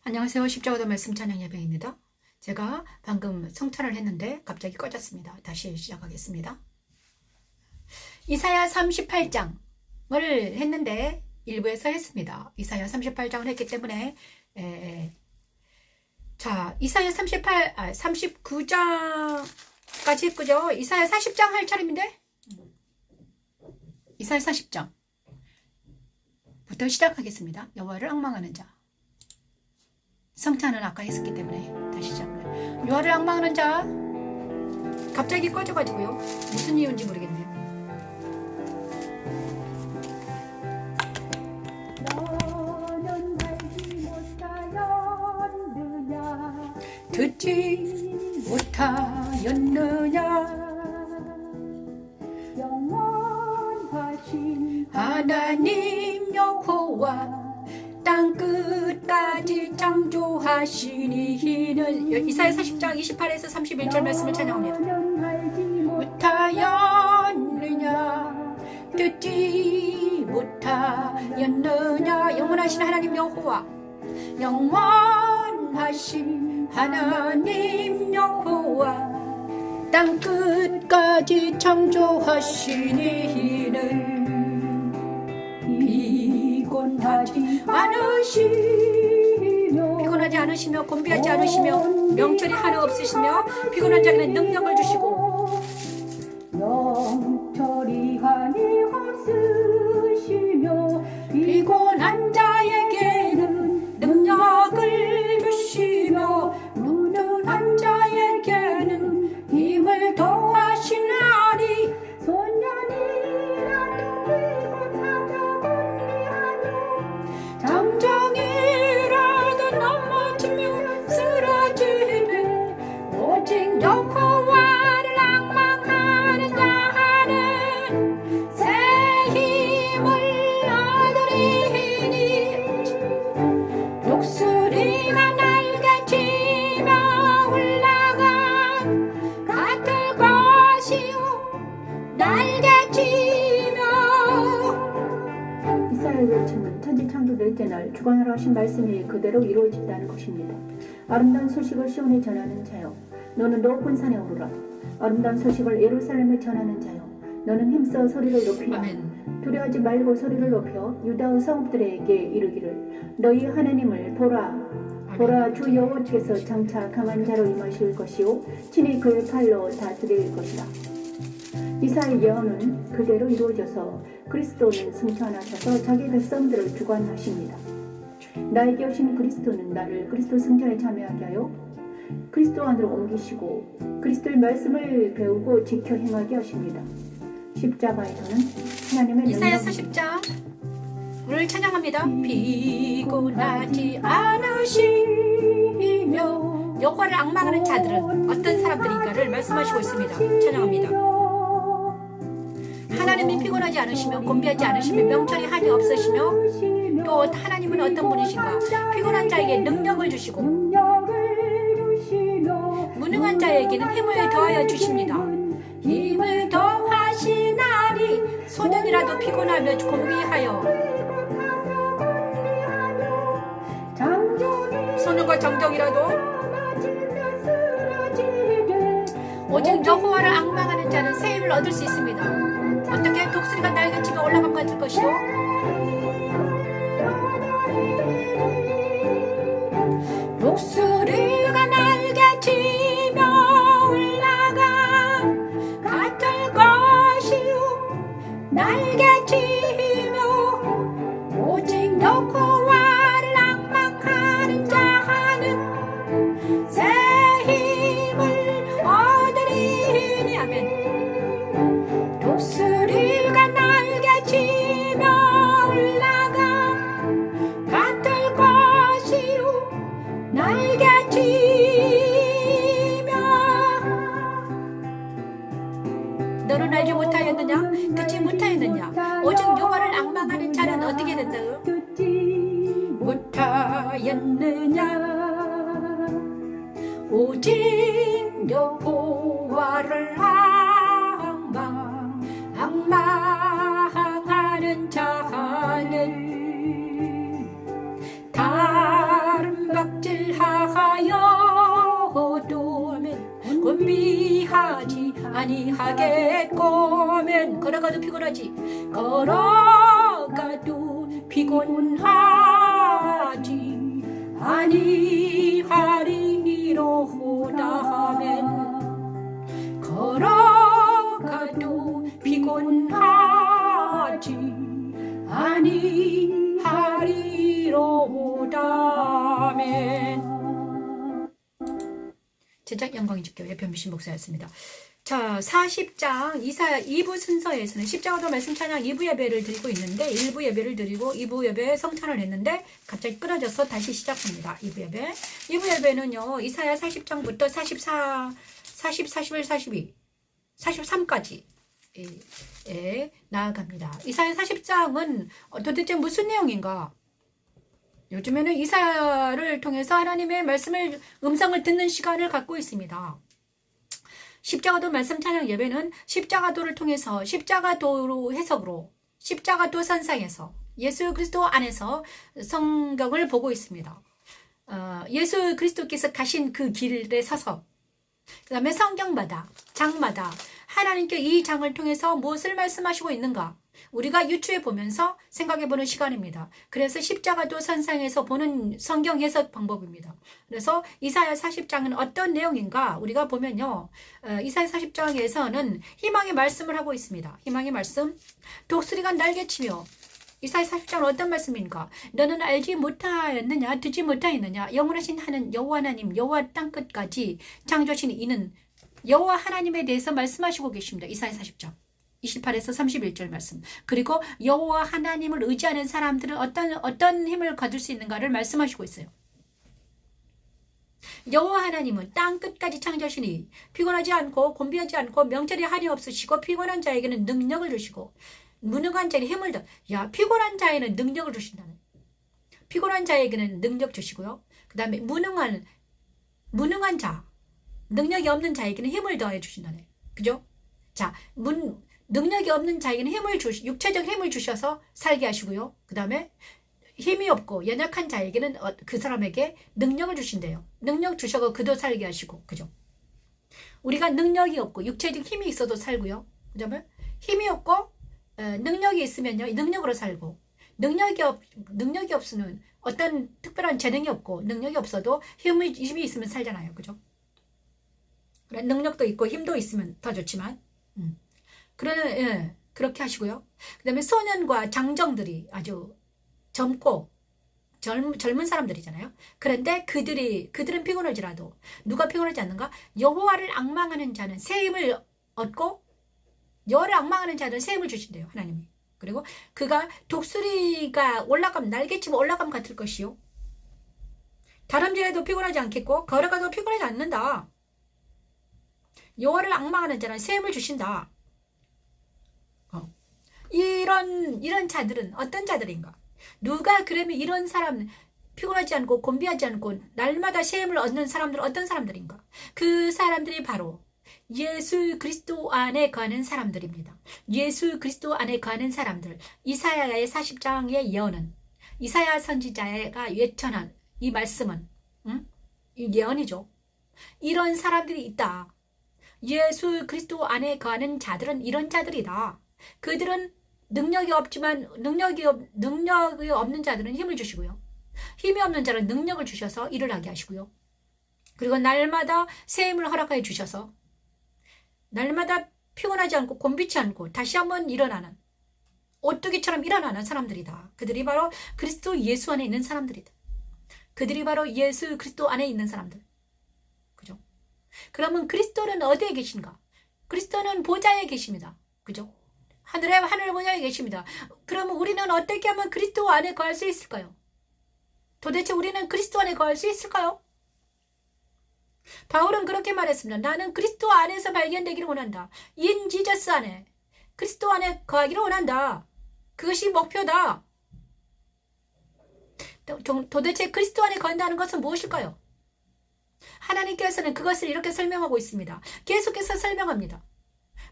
안녕하세요. 십자가도 말씀 찬양 예배입니다. 제가 방금 성찬을 했는데 갑자기 꺼졌습니다. 다시 시작하겠습니다. 이사야 38장을 했는데 일부에서 했습니다. 이사야 38장을 했기 때문에 자, 이사야 39장까지 했고요. 이사야 40장 할 차례인데 이사야 40장부터 시작하겠습니다. 여호와를 앙망하는 자. 성찬은 아까 했었기 때문에 다시 시작해요. 여호와를 앙망하는 자. 갑자기 꺼져가지고요. 무슨 이유인지 모르겠네요. 너는 알지 못하였느냐 듣지 못하였느냐 영원하신 하나님 여호와 땅 끝까지 창조하시니 이는 이사야 40장 28에서 31절 말씀을 찬양합니다. 너는 알지 못하였느냐 듣지 못하였느냐 영원하신 하나님 여호와 영원하신 하나님 여호와 땅 끝까지 창조하시니 이는 피곤하지 않으시며 곤비하지 않으시며 명철이 하나 없으시며 피곤한 자에게는 능력을 주시고 명철이 한이 없으시며 피곤한 자에게는 능력을 주시며 누누한 자에게는 힘을 더하시나니 소년이라도 피곤하며 곤비하며 잠정이라도 넘어지며 쓰러지네 오직 여호와를 앙망하는 자는 새 힘을 얻으리니 독수리가 날개치며 올라가 같을 것이요 날개치며 이사야의 외침은 천지 창조 넷째 날 주관하라 하신 말씀이 그대로 이루어진다는 것입니다. 아름다운 소식을 시온에 전하는 자여, 너는 높은 산에 오르라. 아름다운 소식을 예루살렘에 전하는 자여, 너는 힘써 소리를 높이라. 아멘. 두려워하지 말고 소리를 높여 유다 성읍들에게 이르기를 너희 하나님을 보라. 보라, 주 여호와께서 장차 강한 자로 임하실 것이요 친히 그의 팔로 다스릴 것이다. 이사의 예언은 그대로 이루어져서 그리스도는 승천하셔서 자기 백성들을 주관하십니다. 나에게 오신 그리스도는 나를 그리스도 승천에 참여하게 하여 그리스도 안으로 옮기시고 그리스도의 말씀을 배우고 지켜 행하게 하십니다. 십자가에서는 하나님의 이사야 능력이 40장을 찬양합니다. 피곤하지 않으시며 여호와를 앙망하는 자들은 어떤 사람들인가를 말씀하시고 있습니다. 찬양합니다. 하나님이 피곤하지 않으시며 곤비하지 않으시며 명철이 한이 없으시며 또 하나님은 어떤 분이신가? 피곤한 자에게 능력을 주시고 무능한 자에게는 힘을 더하여 주십니다. 힘을 더하시나니 소년이라도 피곤하며 곤비하여 소년과 정정이라도 오직 여호와를 앙망하는 자는 새 힘을 얻을 수 있습니다. 어떻게 독수리가 날개치며 올라감 같을 것이요 독수리가 날개치며 올라가 같을 것이요 날개치며 오직 여호와를 앙망하는 자는 새 힘을 얻으리니 아멘. 독수리가 날개치며 올라가 같을 것이요 날개치며 너는 알지 못하였느냐 듣지 못하였느냐 오직 여호와를 앙망하는 자는 어떻게 된다요? 못하였느냐 오직 여호와를 앙망하는 자는 다른 박자 아니하겠고면 걸어가도 피곤하지 걸어가도 피곤하지 아니하리로다 하면 걸어가도 피곤하지 아니하리로다 하면. 제작 영광이 주께 변비신 목사였습니다. 자, 40장 이사야 2부 순서에서는 십자가도 말씀 찬양 2부 예배를 드리고 있는데 1부 예배를 드리고 2부 예배에 성찬을 했는데 갑자기 끊어져서 다시 시작합니다. 2부 예배. 2부 예배는요. 이사야 40장부터 44, 40, 41, 42, 43까지 나아갑니다. 이사야 40장은 도대체 무슨 내용인가? 요즘에는 이사야를 통해서 하나님의 말씀을 음성을 듣는 시간을 갖고 있습니다. 십자가도 말씀 찬양 예배는 십자가도를 통해서 십자가도로 해석으로 십자가도 선상에서 예수 그리스도 안에서 성경을 보고 있습니다. 예수 그리스도께서 가신 그 길에 서서 그 다음에 성경마다 장마다 하나님께 이 장을 통해서 무엇을 말씀하시고 있는가 우리가 유추해 보면서 생각해 보는 시간입니다. 그래서 십자가도 선상에서 보는 성경 해석 방법입니다. 그래서 이사야 40장은 어떤 내용인가 우리가 보면요. 이사야 40장에서는 희망의 말씀을 하고 있습니다. 희망의 말씀. 독수리가 날개치며 이사야 40장은 어떤 말씀인가? 너는 알지 못하였느냐? 듣지 못하였느냐? 영원하신 하는 여호와 하나님 여호와 땅끝까지 창조하신 이는 여호와 하나님에 대해서 말씀하시고 계십니다. 이사야 40장 28에서 31절 말씀. 그리고 여호와 하나님을 의지하는 사람들은 어떤 힘을 가질 수 있는가를 말씀하시고 있어요. 여호와 하나님은 땅 끝까지 창조하시니 피곤하지 않고 곤비하지 않고 명절에 한이 없으시고 피곤한 자에게는 능력을 주시고 무능한 자에게 힘을 더. 야, 피곤한 자에는 능력을 주신다는. 피곤한 자에게는 능력 주시고요. 그 다음에 무능한 자, 능력이 없는 자에게는 힘을 더해 주신다네. 그죠? 자, 능력이 없는 자에게는 육체적 힘을 주셔서 살게 하시고요. 그 다음에 힘이 없고 연약한 자에게는 그 사람에게 능력을 주신대요. 능력 주셔서 그도 살게 하시고. 그죠? 우리가 능력이 없고 육체적 힘이 있어도 살고요. 그 다음에 힘이 없고 능력이 있으면요. 능력으로 살고 능력이 없으면 어떤 특별한 재능이 없고 능력이 없어도 힘이 있으면 살잖아요. 그죠? 능력도 있고 힘도 있으면 더 좋지만 그렇게 하시고요. 그 다음에 소년과 장정들이 아주 젊고 젊은 사람들이잖아요. 그런데 그들은 피곤할지라도 누가 피곤하지 않는가? 여호와를 앙망하는 자는 새 힘을 얻고 여호와를 앙망하는 자는 새 힘을 주신대요. 하나님이. 그리고 그가 독수리가 올라가면 날개치고 올라가면 같을 것이요. 다람쥐라도 피곤하지 않겠고 걸어가도 피곤하지 않는다. 여호와를 앙망하는 자는 새 힘을 주신다. 이런 자들은 어떤 자들인가? 누가 그러면 이런 사람 피곤하지 않고 곤비하지 않고 날마다 새 힘을 얻는 사람들은 어떤 사람들인가? 그 사람들이 바로 예수 그리스도 안에 거하는 사람들입니다. 예수 그리스도 안에 거하는 사람들. 이사야의 40장의 예언은 이사야 선지자가 예언한 이 말씀은 이 예언이죠. 이런 사람들이 있다. 예수 그리스도 안에 거하는 자들은 이런 자들이다. 그들은 능력이 없지만 능력이 없는 자들은 힘을 주시고요. 힘이 없는 자는 능력을 주셔서 일을 하게 하시고요. 그리고 날마다 새 힘을 허락해 주셔서 날마다 피곤하지 않고 곤비치 않고 다시 한번 일어나는 오뚜기처럼 일어나는 사람들이다. 그들이 바로 그리스도 예수 안에 있는 사람들이다. 그들이 바로 예수 그리스도 안에 있는 사람들. 그죠? 그러면 그리스도는 어디에 계신가? 그리스도는 보좌에 계십니다. 그죠? 하늘 보좌에 계십니다. 그러면 우리는 어떻게 하면 그리스도 안에 거할 수 있을까요? 도대체 우리는 그리스도 안에 거할 수 있을까요? 바울은 그렇게 말했습니다. 나는 그리스도 안에서 발견되기를 원한다. In Jesus 안에, 그리스도 안에 거하기를 원한다. 그것이 목표다. 도대체 그리스도 안에 거한다는 것은 무엇일까요? 하나님께서는 그것을 이렇게 설명하고 있습니다. 계속해서 설명합니다.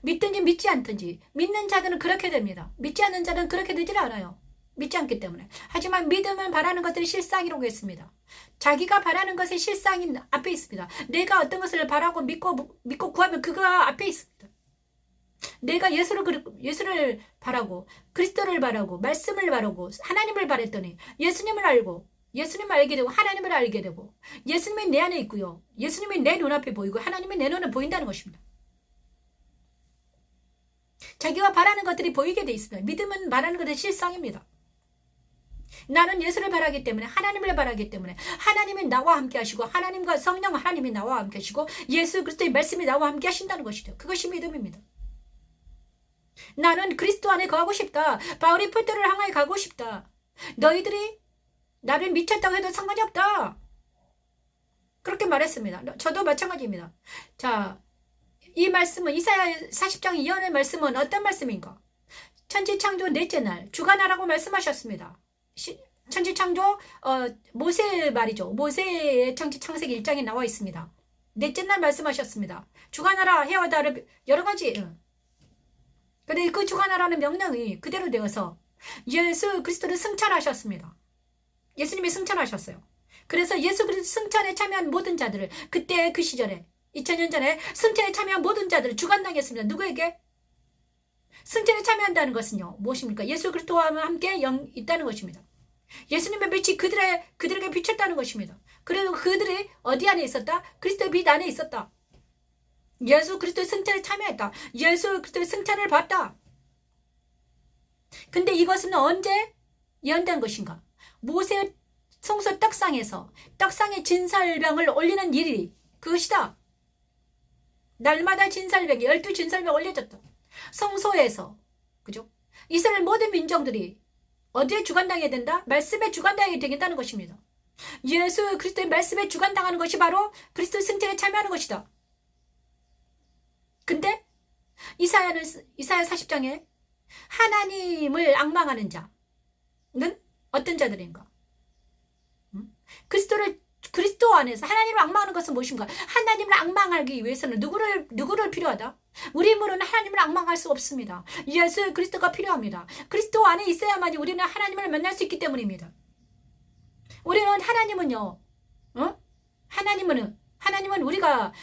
믿든지 믿지 않든지 믿는 자들은 그렇게 됩니다. 믿지 않는 자는 그렇게 되질 않아요. 믿지 않기 때문에. 하지만 믿으면 바라는 것들이 실상이라고 했습니다. 자기가 바라는 것의 실상이 앞에 있습니다. 내가 어떤 것을 바라고 믿고 구하면 그거 앞에 있습니다. 내가 예수를 바라고 그리스도를 바라고 말씀을 바라고 하나님을 바랬더니 예수님을 알고 예수님을 알게 되고 하나님을 알게 되고 예수님이 내 안에 있고요. 예수님이 내 눈앞에 보이고 하나님이 내 눈에 보인다는 것입니다. 자기가 바라는 것들이 보이게 돼 있습니다. 믿음은 바라는 것의 실상입니다. 나는 예수를 바라기 때문에 하나님을 바라기 때문에 하나님이 나와 함께 하시고 하나님과 성령 하나님이 나와 함께 하시고 예수 그리스도의 말씀이 나와 함께 하신다는 것이죠. 그것이 믿음입니다. 나는 그리스도 안에 거하고 싶다. 바울이 풀도를 향하여 가고 싶다. 너희들이 나를 미쳤다고 해도 상관이 없다. 그렇게 말했습니다. 저도 마찬가지입니다. 자, 이 말씀은 이사야 40장 2절의 말씀은 어떤 말씀인가? 천지창조 넷째 날 주간하라고 말씀하셨습니다. 천지창조 모세 말이죠. 모세의 창세기 1장에 나와 있습니다. 넷째 날 말씀하셨습니다. 주간하라 해와다 여러 가지. 근데 그 주간하라는 명령이 그대로 되어서 예수 그리스도를 승천하셨습니다. 예수님이 승천하셨어요. 그래서 예수 그리스도 승천에 참여한 모든 자들을 그때 그 시절에 2000년 전에 승천에 참여한 모든 자들을 주관당했습니다. 누구에게? 승천에 참여한다는 것은요. 무엇입니까? 예수 그리스도와 함께 있다는 것입니다. 예수님의 빛이 그들에게 비쳤다는 것입니다. 그리고 그들이 어디 안에 있었다? 그리스도의 빛 안에 있었다. 예수 그리스도의 승천에 참여했다. 예수 그리스도의 승천을 봤다. 근데 이것은 언제 예언된 것인가? 모세 성소 떡상에서 떡상에 진설병을 올리는 일이 그것이다. 날마다 진설병, 12진설병 올려졌다. 성소에서, 그죠? 이스라엘 모든 민족들이 어디에 주관당해야 된다? 말씀에 주관당해야 되겠다는 것입니다. 예수 그리스도의 말씀에 주관당하는 것이 바로 그리스도 승천에 참여하는 것이다. 근데 이사야 40장에 하나님을 앙망하는 자는 어떤 자들인가? 그리스도 안에서 하나님을 앙망하는 것은 무엇인가? 하나님을 앙망하기 위해서는 누구를 필요하다? 우리 힘으로는 하나님을 앙망할 수 없습니다. 예수 그리스도가 필요합니다. 그리스도 안에 있어야만이 우리는 하나님을 만날 수 있기 때문입니다. 우리는 하나님은요, 하나님은 우리가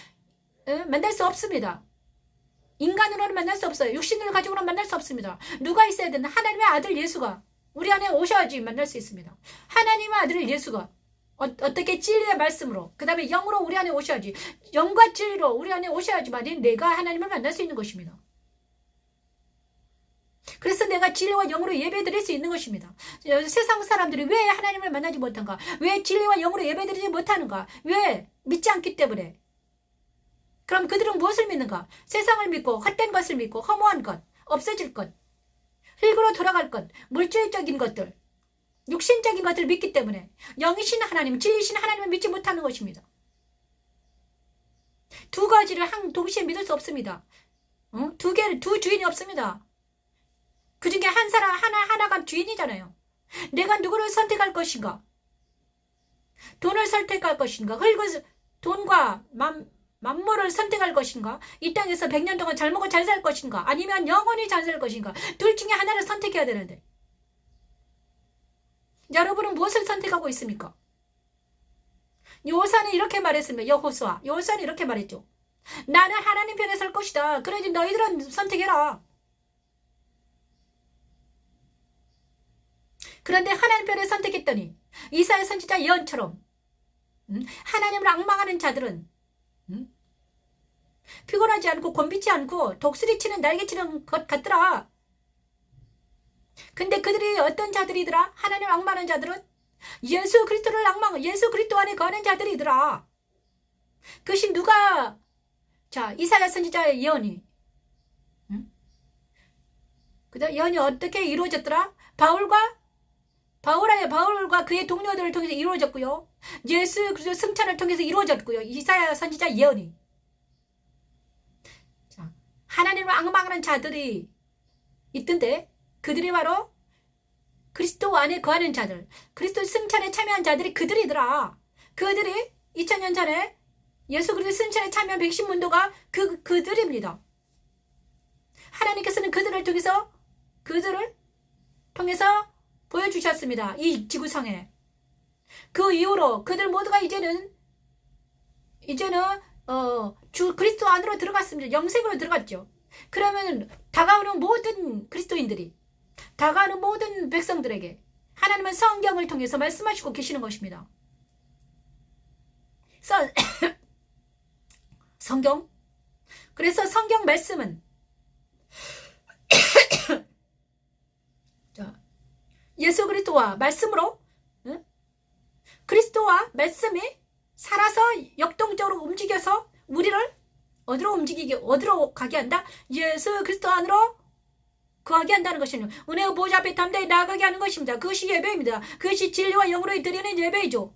만날 수 없습니다. 인간으로는 만날 수 없어요. 육신을 가지고는 만날 수 없습니다. 누가 있어야 되나? 하나님의 아들 예수가 우리 안에 오셔야지 만날 수 있습니다. 하나님의 아들 예수가 어떻게 진리의 말씀으로 그 다음에 영으로 우리 안에 오셔야지, 영과 진리로 우리 안에 오셔야지만 내가 하나님을 만날 수 있는 것입니다. 그래서 내가 진리와 영으로 예배 드릴 수 있는 것입니다. 세상 사람들이 왜 하나님을 만나지 못한가? 왜 진리와 영으로 예배 드리지 못하는가? 왜? 믿지 않기 때문에. 그럼 그들은 무엇을 믿는가? 세상을 믿고 헛된 것을 믿고 허무한 것, 없어질 것, 흙으로 돌아갈 것, 물질적인 것들, 육신적인 것들을 믿기 때문에 영이신 하나님, 진리신 하나님을 믿지 못하는 것입니다. 두 가지를 동시에 믿을 수 없습니다. 두 주인이 없습니다. 그 중에 하나가 주인이잖아요. 내가 누구를 선택할 것인가? 돈을 선택할 것인가? 돈과 만물을 선택할 것인가? 이 땅에서 100년 동안 잘 먹고 잘 살 것인가? 아니면 영원히 잘 살 것인가? 둘 중에 하나를 선택해야 되는데 여러분은 무엇을 선택하고 있습니까? 여호수아는 이렇게 말했습니다. 여호수아는 이렇게 말했죠. 나는 하나님 편에 설 것이다. 그러니 너희들은 선택해라. 그런데 하나님 편에 선택했더니 이사야 선지자 예언처럼 하나님을 앙망하는 자들은 피곤하지 않고 곤비지 않고 독수리치는 날개치는 것 같더라. 근데 그들이 어떤 자들이더라? 하나님 앙망하는 자들은 예수 그리스도를 예수 그리스도 안에 거하는 자들이더라. 그것이 누가? 자, 이사야 선지자의 예언이 그다음 예언이 어떻게 이루어졌더라? 바울과 그의 동료들을 통해서 이루어졌고요. 예수 그리스도 승천을 통해서 이루어졌고요. 이사야 선지자 예언이. 자, 하나님을 앙망하는 자들이 있던데 그들이 바로 그리스도 안에 거하는 자들, 그리스도 승천에 참여한 자들이 그들이더라. 그들이 2000년 전에 예수 그리스도 승천에 참여한 백신문도가 그들입니다. 하나님께서는 그들을 통해서 보여주셨습니다. 이 지구상에. 그 이후로 그들 모두가 이제는 주 그리스도 안으로 들어갔습니다. 영생으로 들어갔죠. 그러면 다가오는 모든 그리스도인들이, 다가오는 모든 백성들에게 하나님은 성경을 통해서 말씀하시고 계시는 것입니다. 성경. 그래서 성경 말씀은 자, 예수 그리스도와 말씀으로, 그리스도와 말씀이 살아서 역동적으로 움직여서 우리를 어디로 가게 한다? 예수 그리스도 안으로 거하게 한다는 것입니다. 은혜의 보좌 앞에 담대히 나아가게 하는 것입니다. 그것이 예배입니다. 그것이 진리와 영으로 드리는 예배이죠.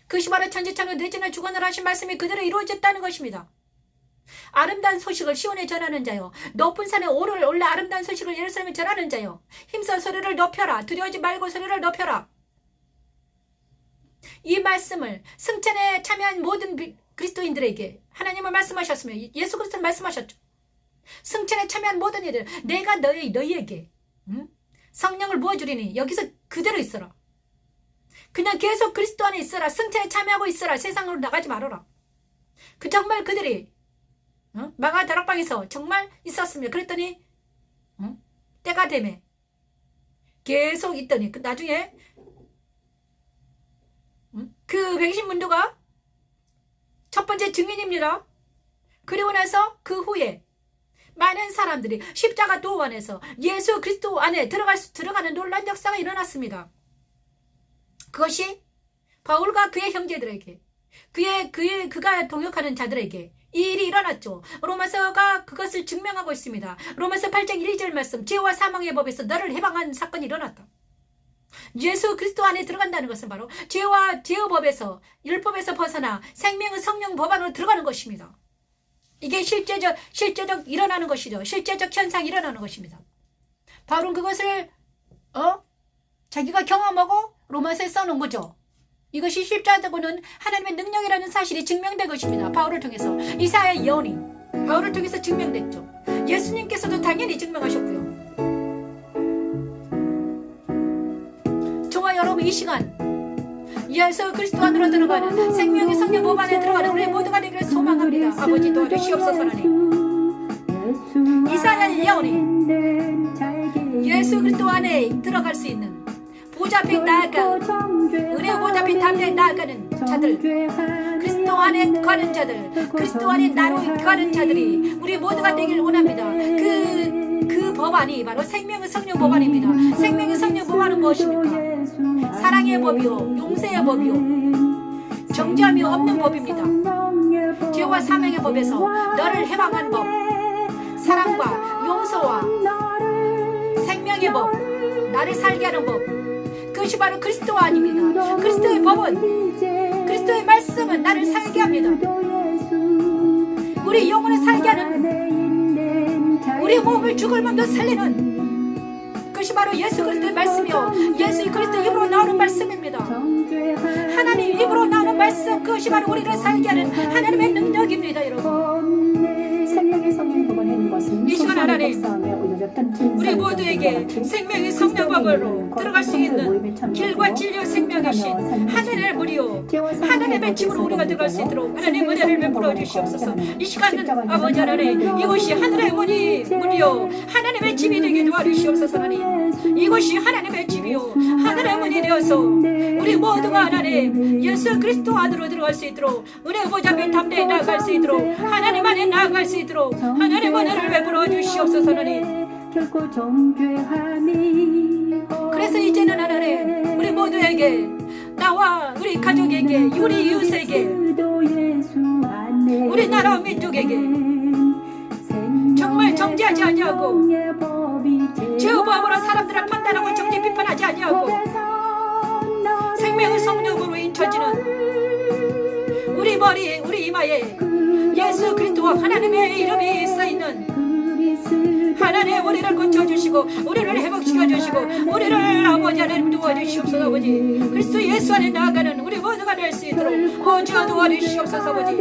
그것이 바로 천지창조 내지나 주관을 하신 말씀이 그대로 이루어졌다는 것입니다. 아름다운 소식을 시온에 전하는 자요, 높은 산에 올라 아름다운 소식을 예루살렘에 전하는 자요, 힘써 소리를 높여라. 두려워하지 말고 소리를 높여라. 이 말씀을 승천에 참여한 모든 그리스도인들에게 하나님은 말씀하셨으며 예수 그리스도는 말씀하셨죠. 승천에 참여한 모든 이들, 내가 너희에게 성령을 부어주리니 여기서 그대로 있어라. 그냥 계속 그리스도 안에 있어라. 승천에 참여하고 있어라. 세상으로 나가지 말아라. 정말 그들이 마가 다락방에서 정말 있었습니다. 그랬더니 때가 되매 계속 있더니 나중에 그 백신문도가 첫 번째 증인입니다. 그리고 나서 그 후에 많은 사람들이 십자가 도우 안에서 예수 그리스도 안에 들어가는 놀라운 역사가 일어났습니다. 그것이 바울과 그의 형제들에게, 그가 동역하는 자들에게 이 일이 일어났죠. 로마서가 그것을 증명하고 있습니다. 로마서 8장 1절 말씀, 죄와 사망의 법에서 너를 해방한 사건이 일어났다. 예수 그리스도 안에 들어간다는 것은 바로 죄와 죄의 법에서, 율법에서 벗어나 생명의 성령 법 안으로 들어가는 것입니다. 이게 실제적 일어나는 것이죠. 실제적 현상이 일어나는 것입니다. 바울은 그것을 자기가 경험하고 로마서에 써놓은 거죠. 이것이 십자가고는 하나님의 능력이라는 사실이 증명된 것입니다. 바울을 통해서. 이사야의 예언이 바울을 통해서 증명됐죠. 예수님께서도 당연히 증명하셨고요. 저와 여러분, 이 시간 예수 그리스도 안으로 들어가는 생명의 성령 법 안에 들어가는 우리 모두가 되기를 소망합니다. 아버지 도와주시옵소서. 하나님, 이사야의 예언이 예수 그리스도 안에 들어갈 수 있는 보좌 앞에 나아가 은혜의 보좌 앞에 담대히 나아가는 자들, 그리스도 안에 가는 자들, 그리스도 안에 나로 가는 자들이 우리 모두가 되길 원합니다. 그 법안이 바로 생명의 성령 법안입니다. 생명의 성령 법안은 무엇입니까? 사랑의 법이요, 용서의 법이요, 정죄함이 없는 법입니다. 죄와 사망의 법에서 너를 해방한 법, 사랑과 용서와 생명의 법, 나를 살게 하는 법, 그것이 바로 그리스도 아닙니다. 그리스도의 법은, 그리스도의 말씀은 나를 살게 합니다. 우리 영혼을 살게 하는, 우리 몸을 죽을 몸도 살리는, 그것이 바로 예수 그리스도의 말씀이요, 예수 그리스도 입으로 나오는 말씀입니다. 하나님 입으로 나오는 말씀, 그것이 바로 우리를 살게 하는 하나님의 능력입니다. 여러분, 이 시간 하나님, 우리 모두에게 생명의 성령법으로 들어갈 수 있는 길과 진리와 생명이신 하늘의 문이요, 하나님의 집으로 우리가 들어갈 수 있도록 하나님 은혜를 베풀어 주시옵소서. 이 시간은 아버지 하나님, 이곳이 하늘의 문이요, 하나님의 집이 되게 도와주시옵소서. 하나님, 이곳이 하나님의 집이요, 하늘의 문이 되어서 우리 모두가 하나님 예수 그리스도 안으로 들어갈 수 있도록, 은혜 보좌 앞에 담대히 나아갈 수 있도록, 하나님 안에 나아갈 수 있도록 하나님 은혜를 베풀어 주시옵소서. 하나님, 그래서 이제는 하나님, 우리 모두에게, 나와 우리 가족에게, 우리 이웃에게, 우리 나라 민족에게 정말 정죄하지 아니하고 죄의 법으로 사람들을 판단하고 정죄 비판하지 아니하고 생명의 성령으로 인쳐지는 우리 머리에, 우리 이마에 예수 그리스도와 하나님의 이름이 써있는 하나님, 우리를 고쳐주시고 우리를 회복시켜주시고 우리를 아버지 하나님 도와주시옵소서. 아버지, 그리스도 예수 안에 나아가는 우리 모두가 될 수 있도록 오주와 도와주시옵소서. 아버지,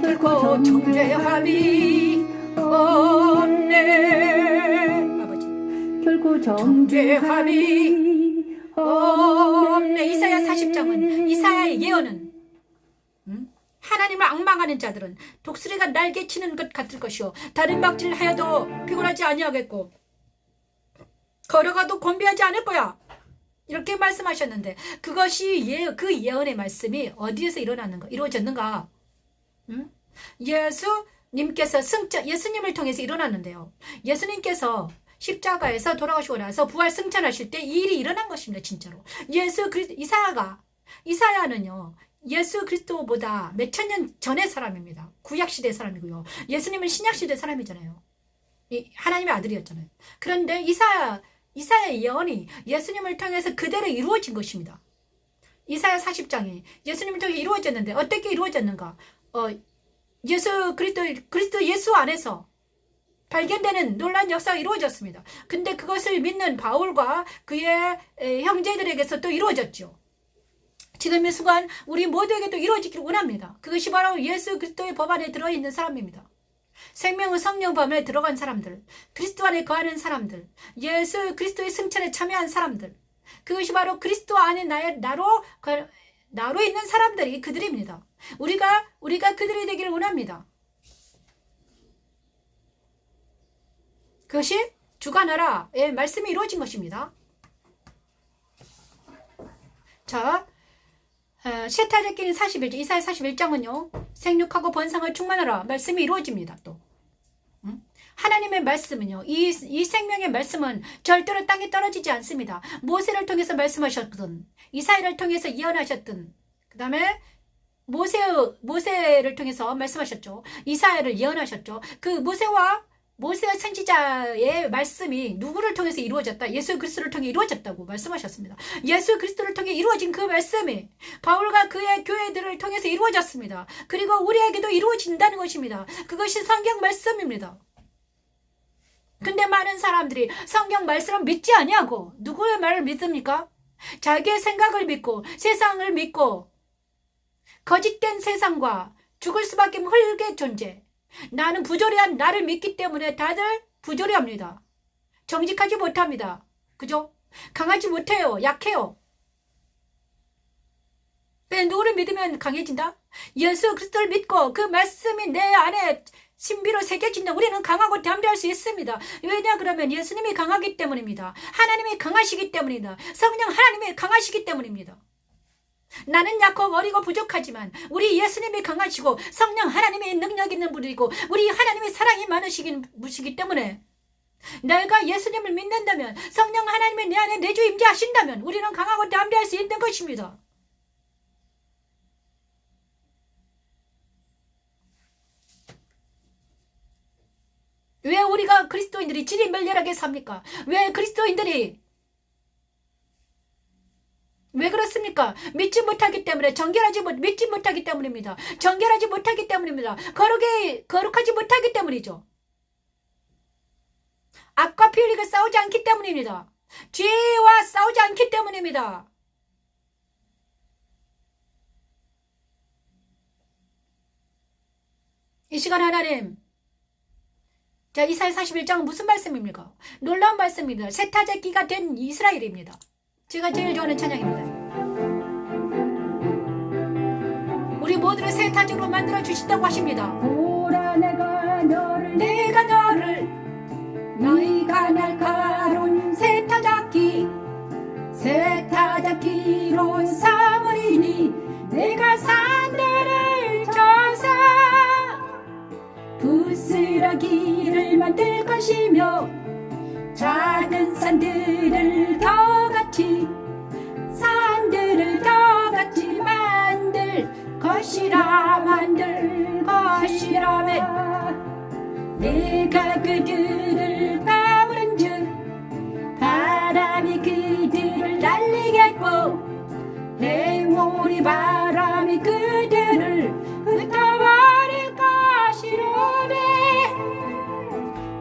결코 정죄함이 없네. 아버지, 결코 정죄함이 없네. 이사야 40장은 이사야의 예언은 하나님을 앙망하는 자들은 독수리가 날개치는 것 같을 것이요 다른 박질을 하여도 피곤하지 아니하겠고 걸어가도 곤비하지 않을 거야. 이렇게 말씀하셨는데 그것이 그 예언의 말씀이 어디에서 이루어졌는가? 예수님께서 예수님을 통해서 일어났는데요. 예수님께서 십자가에서 돌아가시고 나서 부활 승천하실 때 이 일이 일어난 것입니다. 진짜로. 이사야는요. 예수 그리스도보다 몇천 년 전의 사람입니다. 구약시대 사람이고요. 예수님은 신약시대 사람이잖아요. 하나님의 아들이었잖아요. 그런데 이사야의 예언이 예수님을 통해서 그대로 이루어진 것입니다. 이사야 40장이 예수님을 통해 이루어졌는데 어떻게 이루어졌는가? 예수 그리스도 예수 안에서 발견되는 놀라운 역사가 이루어졌습니다. 근데 그것을 믿는 바울과 그의 형제들에게서 또 이루어졌죠. 지금 이 순간 우리 모두에게도 이루어지기를 원합니다. 그것이 바로 예수 그리스도의 법 안에 들어있는 사람입니다. 생명의 성령 법 안에 들어간 사람들, 그리스도 안에 거하는 사람들, 예수 그리스도의 승천에 참여한 사람들, 그것이 바로 그리스도 안에 나로 있는 사람들이 그들입니다. 우리가 그들이 되기를 원합니다. 그것이 주가 나라의 말씀이 이루어진 것입니다. 자, 세타자기는 41장, 이사야 41장은요. 생육하고 번성을 충만하라 말씀이 이루어집니다. 또 하나님의 말씀은요. 이 생명의 말씀은 절대로 땅에 떨어지지 않습니다. 모세를 통해서 말씀하셨든 이사야를 통해서 예언하셨든 그 다음에 모세를 통해서 말씀하셨죠. 이사야를 예언하셨죠. 그 모세와 선지자의 말씀이 누구를 통해서 이루어졌다? 예수 그리스도를 통해 이루어졌다고 말씀하셨습니다. 예수 그리스도를 통해 이루어진 그 말씀이 바울과 그의 교회들을 통해서 이루어졌습니다. 그리고 우리에게도 이루어진다는 것입니다. 그것이 성경 말씀입니다. 근데 많은 사람들이 성경 말씀을 믿지 아니하고 누구의 말을 믿습니까? 자기의 생각을 믿고 세상을 믿고 거짓된 세상과 죽을 수밖에 없는 흙의 존재, 나는 부조리한 나를 믿기 때문에 다들 부조리합니다. 정직하지 못합니다. 그죠? 강하지 못해요. 약해요. 왜 누구를 믿으면 강해진다? 예수 그리스도를 믿고 그 말씀이 내 안에 신비로 새겨진다. 우리는 강하고 담대할 수 있습니다. 왜냐 그러면 예수님이 강하기 때문입니다. 하나님이 강하시기 때문입니다. 성령 하나님이 강하시기 때문입니다. 나는 약하고 어리고 부족하지만 우리 예수님이 강하시고 성령 하나님의 능력 있는 분이고 우리 하나님의 사랑이 많으시기 때문에 내가 예수님을 믿는다면 성령 하나님이 내 안에 내주 임재하신다면 우리는 강하고 담대할 수 있는 것입니다. 왜 우리가 그리스도인들이 지리멸렬하게 삽니까? 왜 그리스도인들이 왜 그렇습니까? 믿지 못하기 때문에 믿지 못하기 때문입니다. 정결하지 못하기 때문입니다. 거룩하지 못하기 때문이죠. 악과 피 흘리고 싸우지 않기 때문입니다. 죄와 싸우지 않기 때문입니다. 이 시간 하나님, 자, 이사야 41장은 무슨 말씀입니까? 놀라운 말씀입니다. 세타자기가 된 이스라엘입니다. 제가 제일 좋아하는 찬양입니다. 우리 모두를 세타적으로 만들어 주신다고 하십니다. 보라 내가 너를 너희가 날카로운 세타자기로 삼으리니 내가 산들을 쳐서 부스러기를 만들 것이며 작은 산들을 더같이 만들 것이라매 내가 그들을 까무른즉 바람이 그들을 날리겠고 해오리 바람이 그들을 흩어버릴 것이로되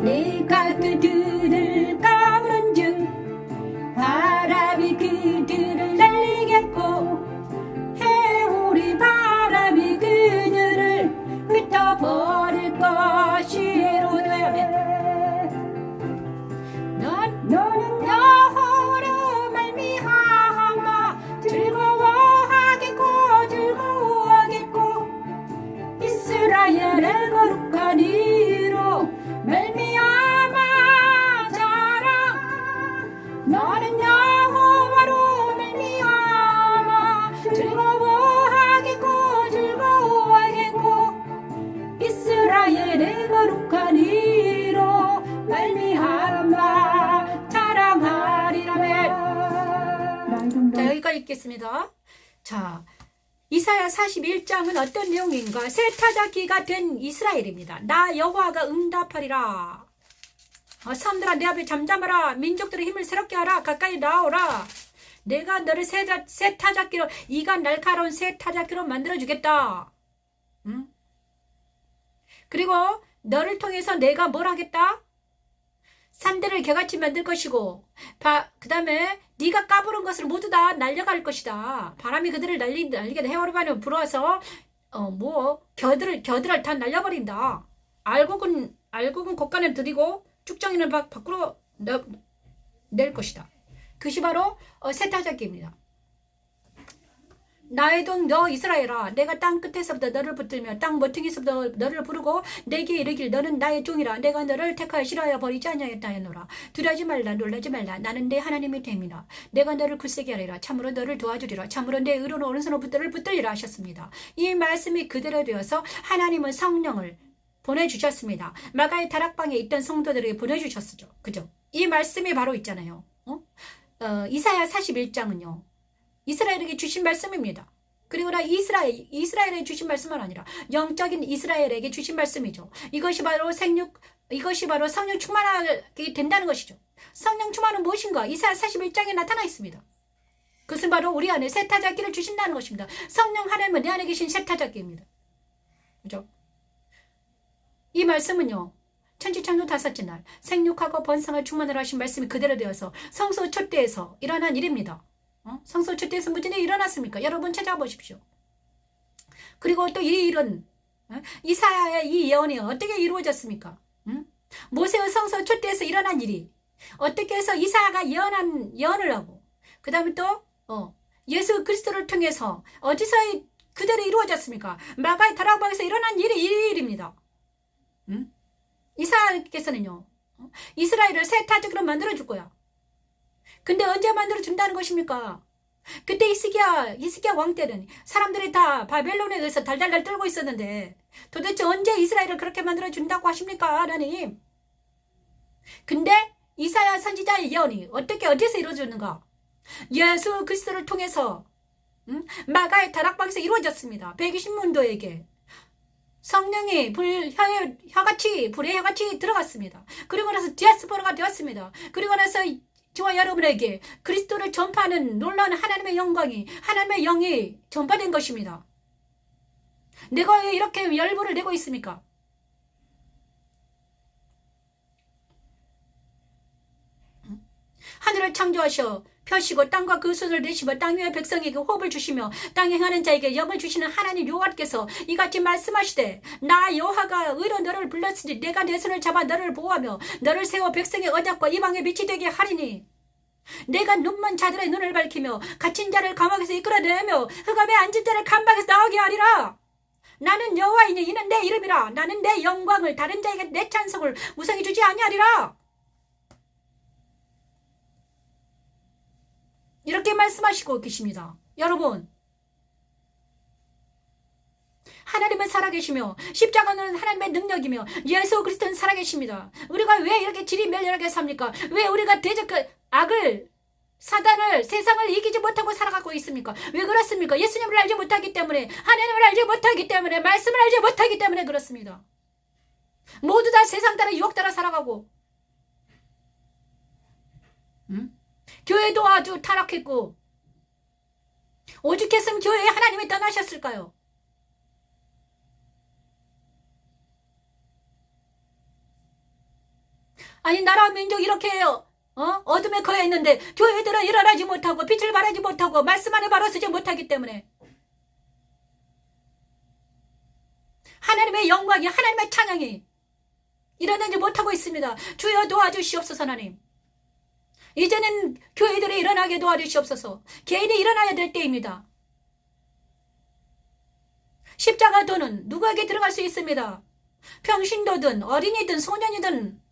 내가 그들을 까무른즉 바람이 그들을 날리겠고 해오리 바람이 그들을 흩어버릴 것이로되 가까이 있겠습니다. 자, 이사야 41장은 어떤 내용인가? 새 타작기가 된 이스라엘입니다. 나 여호와가 응답하리라. 사람들아 내 앞에 잠잠하라. 민족들의 힘을 새롭게 하라. 가까이 나오라. 내가 너를 새 타작기로, 이가 날카로운 새 타작기로 만들어주겠다. 응? 그리고 너를 통해서 내가 뭘 하겠다? 산들을 개같이 만들 것이고, 그 다음에 네가 까부른 것을 모두 다 날려갈 것이다. 바람이 그들을 날리게 해오르바는 불어와서 겨들을 다 날려버린다. 알곡은 곳간에 들이고 쭉정이는 밖으로 낼 것이다. 그것이 바로 세타작기입니다. 나의 종 너 이스라엘아, 내가 땅 끝에서부터 너를 붙들며 땅 모퉁이에서부터 너를 부르고 내게 이르길 너는 나의 종이라. 내가 너를 택하여 싫어하여 버리지 아니하였다 하노라. 두려워하지 말라, 놀라지 말라. 나는 내 하나님이 됨이라. 내가 너를 굳세게 하리라. 참으로 너를 도와주리라. 참으로 내 의로운 오른손으로 너를 붙들리라 하셨습니다. 이 말씀이 그대로 되어서 하나님은 성령을 보내주셨습니다. 마가의 다락방에 있던 성도들에게 보내주셨죠. 그죠? 이 말씀이 바로 있잖아요. 이사야 41장은요. 이스라엘에게 주신 말씀입니다. 그리고 이스라엘에 주신 말씀은 아니라 영적인 이스라엘에게 주신 말씀이죠. 이것이 바로 성령 충만하게 된다는 것이죠. 성령 충만은 무엇인가? 이사야 41장에 나타나 있습니다. 그것은 바로 우리 안에 새 타작기를 주신다는 것입니다. 성령 하나님은 내 안에 계신 새 타작기입니다. 그죠? 이 말씀은요. 천지창조 다섯째 날 생육하고 번성을 충만을 하신 말씀이 그대로 되어서 성소 첫대에서 일어난 일입니다. 성소 첫대에서 무슨 일이 일어났습니까? 여러분 찾아보십시오. 그리고 또 이 일은 이사야의 이 예언이 어떻게 이루어졌습니까? 모세의 성소 첫대에서 일어난 일이 어떻게 해서 이사야가 예언을 하고 그 다음에 또 예수 그리스도를 통해서 어디서 그대로 이루어졌습니까? 마가의 다락방에서 일어난 일이 이 일입니다. 이사야께서는요. 이스라엘을 새 타작기로 만들어줄 거야. 근데 언제 만들어준다는 것입니까? 그때 이스기야 왕 때는 사람들이 다 바벨론에 의해서 달달달 떨고 있었는데 도대체 언제 이스라엘을 그렇게 만들어준다고 하십니까? 하나님. 근데 이사야 선지자의 예언이 어디서 이루어졌는가? 예수 그리스도를 통해서 마가의 다락방에서 이루어졌습니다. 120문도에게 성령이 불의 혀같이 들어갔습니다. 그리고 나서 디아스포라가 되었습니다. 그리고 나서 저와 여러분에게 그리스도를 전파하는 놀라운 하나님의 영광이, 하나님의 영이 전파된 것입니다. 내가 왜 이렇게 열불을 내고 있습니까? 하늘을 창조하셔 펴시고 땅과 그 손을 내시며 땅 위의 백성에게 호흡을 주시며 땅에 행하는 자에게 영을 주시는 하나님 여호와께서 이같이 말씀하시되 나 여호와가 의로 너를 불렀으니 내가 내 손을 잡아 너를 보호하며 너를 세워 백성의 언약과 이방의 빛이 되게 하리니 내가 눈먼 자들의 눈을 밝히며 갇힌 자를 감옥에서 이끌어내며 흑암에 앉은 자를 감방에서 나오게 하리라. 나는 여호와이니 이는 내 이름이라. 나는 내 영광을 다른 자에게 내 찬송을 우상히 주지 아니하리라. 이렇게 말씀하시고 계십니다. 여러분, 하나님은 살아계시며 십자가는 하나님의 능력이며 예수 그리스도는 살아계십니다. 우리가 왜 이렇게 질이 멸렬하게 삽니까? 왜 우리가 악을, 사단을, 세상을 이기지 못하고 살아가고 있습니까? 왜 그렇습니까? 예수님을 알지 못하기 때문에, 하나님을 알지 못하기 때문에, 말씀을 알지 못하기 때문에 그렇습니다. 모두 다 세상 따라 유혹 따라 살아가고 교회도 아주 타락했고 오죽했으면 교회에 하나님이 떠나셨을까요? 아니 나라 민족 이렇게 해요. 어둠에 거해 있는데 교회들은 일어나지 못하고 빛을 발하지 못하고 말씀 안에 바로 서지 못하기 때문에 하나님의 영광이 하나님의 찬양이 일어나지 못하고 있습니다. 주여 도와주시옵소서. 하나님 이제는 교회들이 일어나게 도와주시옵소서. 개인이 일어나야 될 때입니다. 십자가도는 누구에게 들어갈 수 있습니다. 평신도든 어린이든 소년이든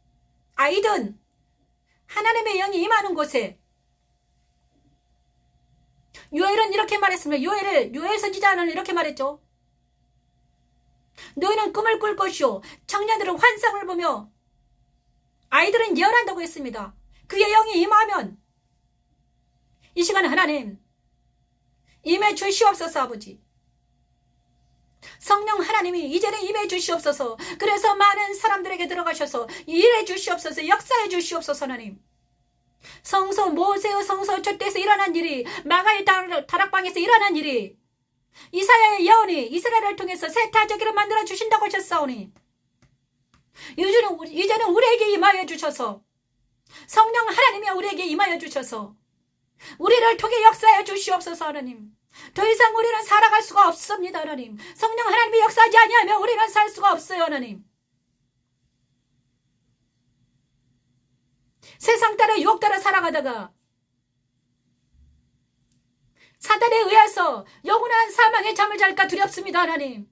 아이든 하나님의 영이 임하는 곳에 요엘은 이렇게 말했습니다. 요엘 선지자는 이렇게 말했죠. 너희는 꿈을 꿀 것이요 청년들은 환상을 보며 아이들은 예언한다고 했습니다. 그의 영이 임하면 이 시간 하나님 임해 주시옵소서 아버지. 성령 하나님이 이제는 임해 주시옵소서. 그래서 많은 사람들에게 들어가셔서 일해 주시옵소서. 역사해 주시옵소서 하나님. 성소 모세의 성소 촛대에서 일어난 일이, 마가의 다락방에서 일어난 일이, 이사야의 예언이 이스라엘을 통해서 세타적기를 만들어 주신다고 하셨사오니 이제는 우리에게 임하여 주셔서, 성령 하나님이 우리에게 임하여 주셔서 우리를 통해 역사해 주시옵소서 하나님. 더 이상 우리는 살아갈 수가 없습니다 하나님. 성령 하나님이 역사하지 아니하면 우리는 살 수가 없어요 하나님. 세상 따라 유혹 따라 살아가다가 사단에 의해서 영원한 사망의 잠을 잘까 두렵습니다 하나님.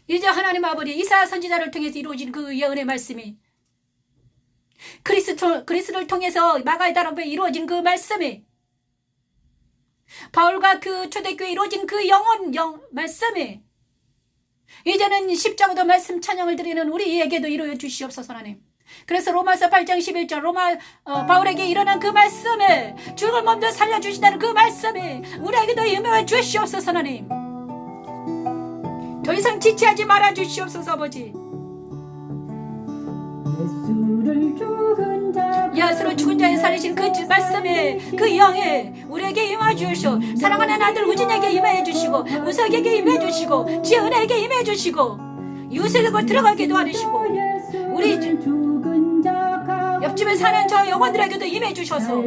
이제 하나님 아버지, 이사야 선지자를 통해서 이루어진 그 예언의 말씀이, 그리스도를 통해서 마가의 다락방에 이루어진 그 말씀이, 바울과 그 초대교회에 이루어진 그 말씀이, 이제는 십자가도 말씀 찬양을 드리는 우리에게도 이루어 주시옵소서 하나님. 그래서 로마서 8장 11절 바울에게 일어난 그 말씀에, 죽을 몸도 살려주신다는 그 말씀이 우리에게도 임해 주시옵소서 하나님. 더 이상 지체하지 말아 주시옵소서 아버지. 예수를 죽은 자에 살리신 그 말씀에, 그 영에 우리에게 임해 주시오. 사랑하는 아들 우진에게 임해 주시고, 우석에게 임해 주시고, 지은에게 임해 주시고, 유세되고 들어가게 도와주시고, 우리 옆집에 사는 저 영혼들에게도 임해 주셔서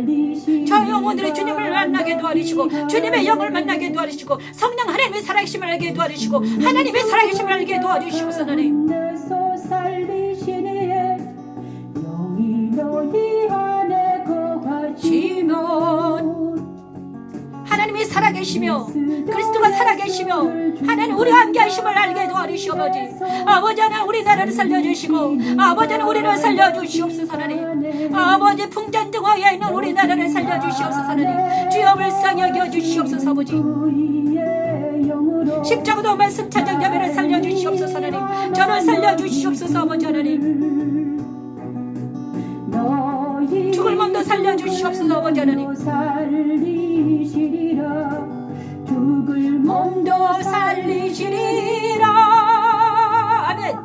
저 영혼들의 주님을 만나게 도와주시고, 주님의 영을 만나게 도와주시고, 성령 하나님의 살아계심을 알게 도와주시고, 하나님의 살아계심을 알게 도와주시옵소서 하나님. 하나님이 살아계시며 그리스도가 살아계시며 하나님 우리와 함께하심을 알게 도와주시옵소서. 아버지는 우리나라를 살려주시고, 아버지는 우리를 살려주시옵소서 하나님. 아버지 풍전등화에 있는 우리나라를 살려주시옵소서 하나님. 주여 불쌍히 여겨주시옵소서 아버지. 십자가도 말씀 찬양 자매를 살려주시옵소서 하나님. 저를 살려주시옵소서 아버지 하나님. 죽을 몸도 살려주시옵소서 아버지 하나님. 죽을 몸도 살리시리라. 아멘.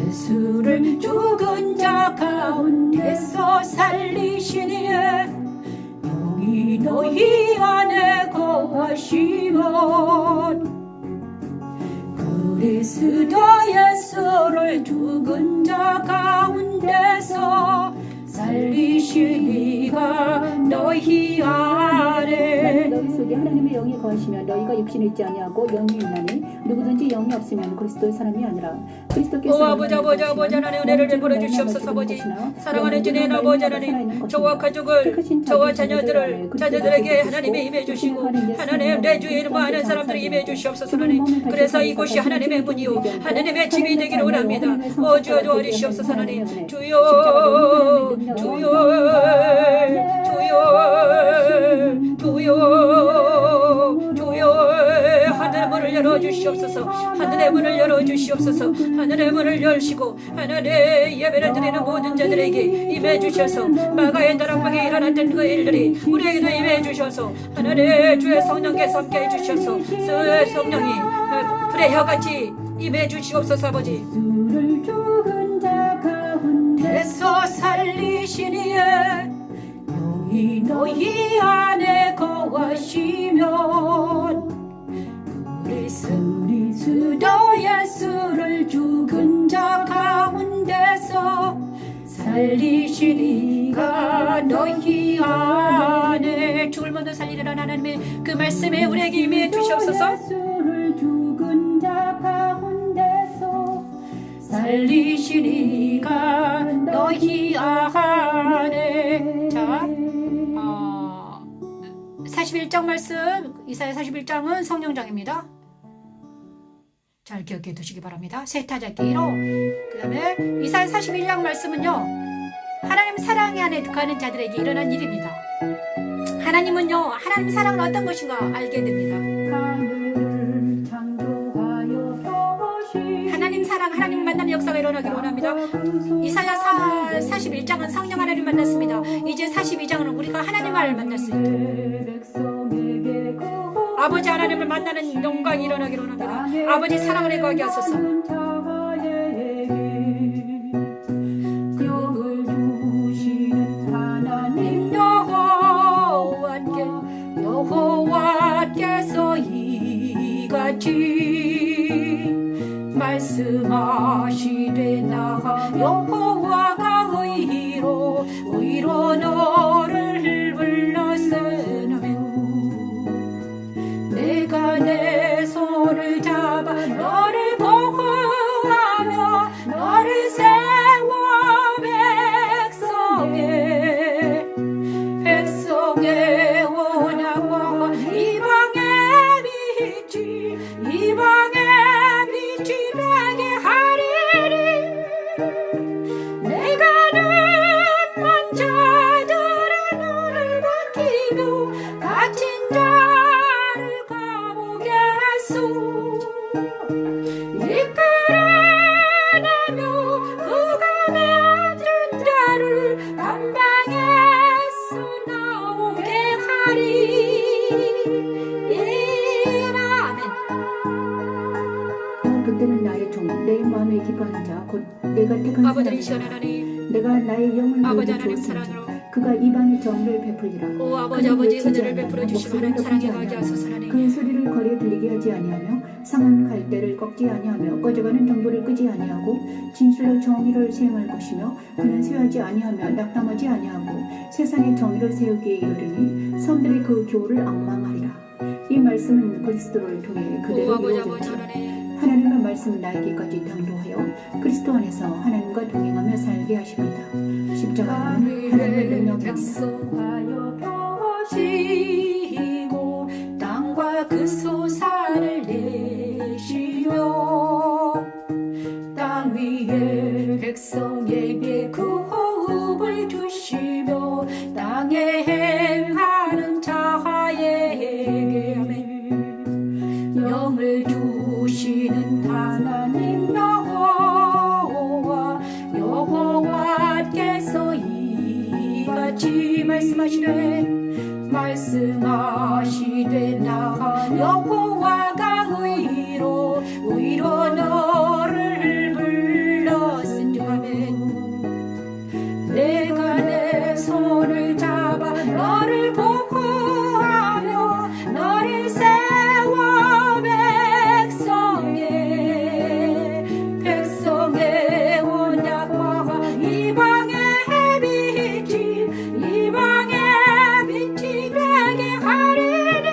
예수를 죽은 자 가운데서 살리시니 영이 너희 안에 거하시면 그리스도 예수를 죽은 자 가운데서 살리시니가 너희 안에. 너희 속에 하나님의 영이 거하시면 너희가 육신에 있지 아니하고 영이 있나니 누구든지 영이 없으면 그리스도의 사람이 아니라. 그리스도께서 아버지 하나님 은혜를 베풀어 주시옵소서 아버지. 사랑하는 주님 아버지 하나님, 저와 가족을, 저와 자녀들에게 하나님의 임해 주시고, 하나님 내 주위에 있는 많은 사람들이 임해 주시옵소서 하나님. 그래서 이곳이 하나님의 문이요 하나님의 집이 되기를 원합니다. 주여 도와주시옵소서 하나님. 주여 하늘의 문을 열어주시옵소서. 하늘의 문을 열어주시옵소서. 하늘의 문을 열시고 하늘의 예배를 드리는 모든 자들에게 임해 주셔서, 마가의 다락방에 일어났던 그 일들이 우리에게도 임해 주셔서, 하늘의 주의 성령께서 함께 해주셔서 주의 성령이 불의 혀같이 임해 주시옵소서 아버지. 에서 살리시니에 영이 너희 안에 거하시면 그리스도 예수를 죽은 자 가운데서 살리시니가 너희 안에. 죽을 몸도 살리리라 하나님의 그 말씀에 우리에게 임해 주시옵소서. 살리시니가 너희 안에. 자, 41장 말씀, 이사야 41장은 성령장입니다. 잘 기억해 두시기 바랍니다. 세타자기로. 그 다음에 이사야 41장 말씀은요, 하나님 사랑 안에 거하는 자들에게 일어난 일입니다. 하나님은요, 하나님 사랑은 어떤 것인가 알게 됩니다. 하나님 사랑, 하나님 만나는 역사가 일어나기를 원합니다. 이사야 41장은 성령 하나님 만났습니다. 이제 42장은 우리가 하나님을 만날 수 있도록 아버지 하나님을 만나는 영광이 일어나기를 원합니다. 아버지 사랑을 해거하게 하소서. 여호와께서 이같이 말씀하시되 나 여호와가 의로 너를 불렀으면 내가 내 손을 잡아 너를 보호하며 너를 세워 백성의 언약과 이방의 빛이 되게 하리니 내가 눈먼 자들의 눈을 밝히며 갇힌 자를 감옥에 이끌어내며 흑암에 앉은 자를 감방에서 나오게 하리. 그때는 나의 종, 내 마음에 기뻐하는 자, 곧 내가 택한 아버지 사람이라. 하나님, 내가 나의 영을 아버지 너에게 하나님 주었으니 사랑으로 그가 이방의 정의를 베풀리라. 오 아버지 은혜를 베풀어 주시고 하나님 사랑에 가게 하소서. 하나님 그 소리를 거리에 들리게 하지 아니하며 상한 갈대를 꺾지 아니하며 꺼져가는 등불을 끄지 아니하고 진실로 정의를 시행할 것이며 그는 쇠하지 아니하며 낙담하지 아니하고 세상에 정의를 세우기에 이르리니 성들이 그 교훈을 앙망하리라. 이 말씀은 그리스도를 통해 오 그대로 아버지 이루어졌지. 하나님 하나님의 말씀은 나에게까지 당도하여 그리스도 안에서 하나님과 동행하며 살게 하십니다. 십자가는 하나님의 능력입니다. 백성하여 땅과 그 소산을 내시며 땅 위에 백성에게 그 호흡을 주시며 땅에 행하는 자에게 아멘. 영을 주시는 하나님 여호와께서 이같이 말씀하시되 나 여호와가 의로 너를 불렀은즉 아멘. 내가 내 손을 잡아 너를 보호하며 너를 세워 백성의 언약과 이방의 빛이 되게 하리니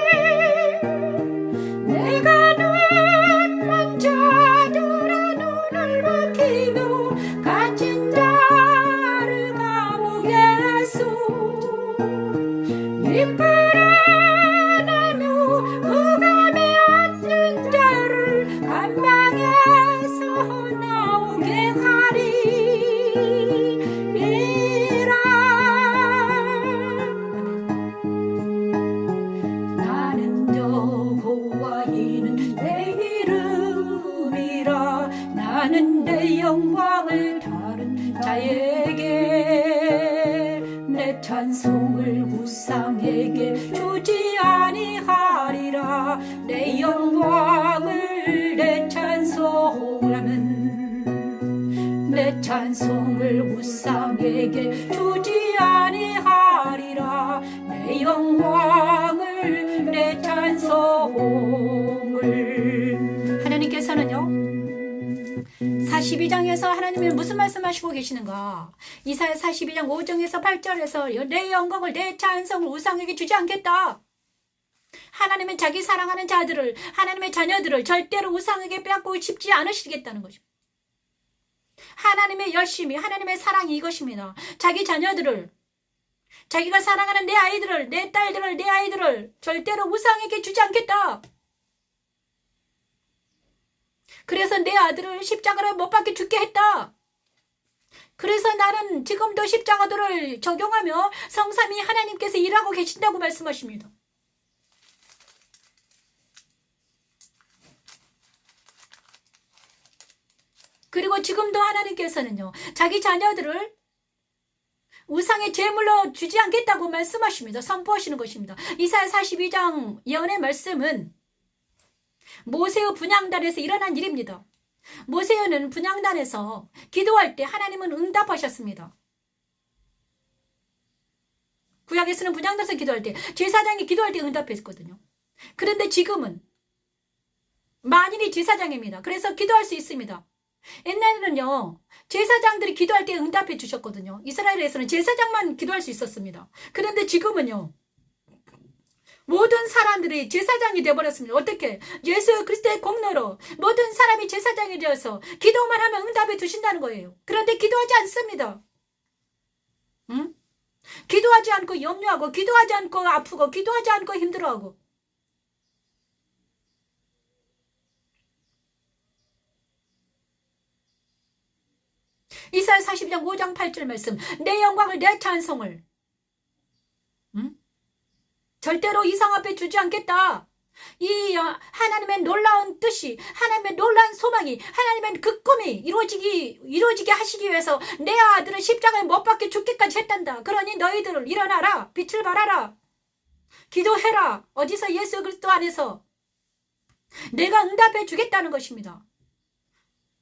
내가 눈먼 자들의 눈을 밝히며 갇힌 자를 감옥에서 이끌어내며 흑암에 앉은 자를 감방에서 나오게 하리이라. 나는 여호와 이는 내 이름이라. 나는 내 영광을 다른 자에게 내 찬송을 우상에게 주지 아니하리라. 내 영광을 내 찬송을 우상에게 주지 아니하리라. 내 영광을 내 찬송을. 하나님께서는요 42장에서 하나님이 무슨 말씀하시고 계시는가? 이사야 42장 5절에서 8절에서 내 영광을 내 찬송을 우상에게 주지 않겠다. 하나님은 자기 사랑하는 자들을, 하나님의 자녀들을 절대로 우상에게 빼앗고 싶지 않으시겠다는 거죠. 하나님의 열심이, 하나님의 사랑이 이것입니다. 자기 자녀들을, 자기가 사랑하는 내 아이들을, 내 딸들을, 내 아이들을 절대로 우상에게 주지 않겠다. 그래서 내 아들을 십자가로 못 박혀 죽게 했다. 그래서 나는 지금도 십자가도를 적용하며 성삼위 하나님께서 일하고 계신다고 말씀하십니다. 그리고 지금도 하나님께서는요, 자기 자녀들을 우상의 제물로 주지 않겠다고 말씀하십니다. 선포하시는 것입니다. 이사야 42장 예언의 말씀은 모세의 분향단에서 일어난 일입니다. 모세는 분향단에서 기도할 때 하나님은 응답하셨습니다. 구약에서는 분향단에서 기도할 때, 제사장이 기도할 때 응답했거든요. 그런데 지금은 만인이 제사장입니다. 그래서 기도할 수 있습니다. 옛날에는요, 제사장들이 기도할 때 응답해 주셨거든요. 이스라엘에서는 제사장만 기도할 수 있었습니다. 그런데 지금은요, 모든 사람들이 제사장이 되어버렸습니다. 어떻게? 예수 그리스도의 공로로 모든 사람이 제사장이 되어서 기도만 하면 응답해 주신다는 거예요. 그런데 기도하지 않습니다. 응? 기도하지 않고 염려하고, 기도하지 않고 아프고, 기도하지 않고 힘들어하고. 이사야 42장 5장 8절 말씀, 내 영광을, 내 찬송을 절대로 이상 앞에 주지 않겠다. 이 하나님의 놀라운 뜻이, 하나님의 놀라운 소망이, 하나님의 그 꿈이 이루어지게 하시기 위해서 내 아들을 십자가에 못 박혀 죽기까지 했단다. 그러니 너희들을 일어나라, 빛을 발하라, 기도해라. 어디서? 예수 그리스도 안에서 내가 응답해 주겠다는 것입니다.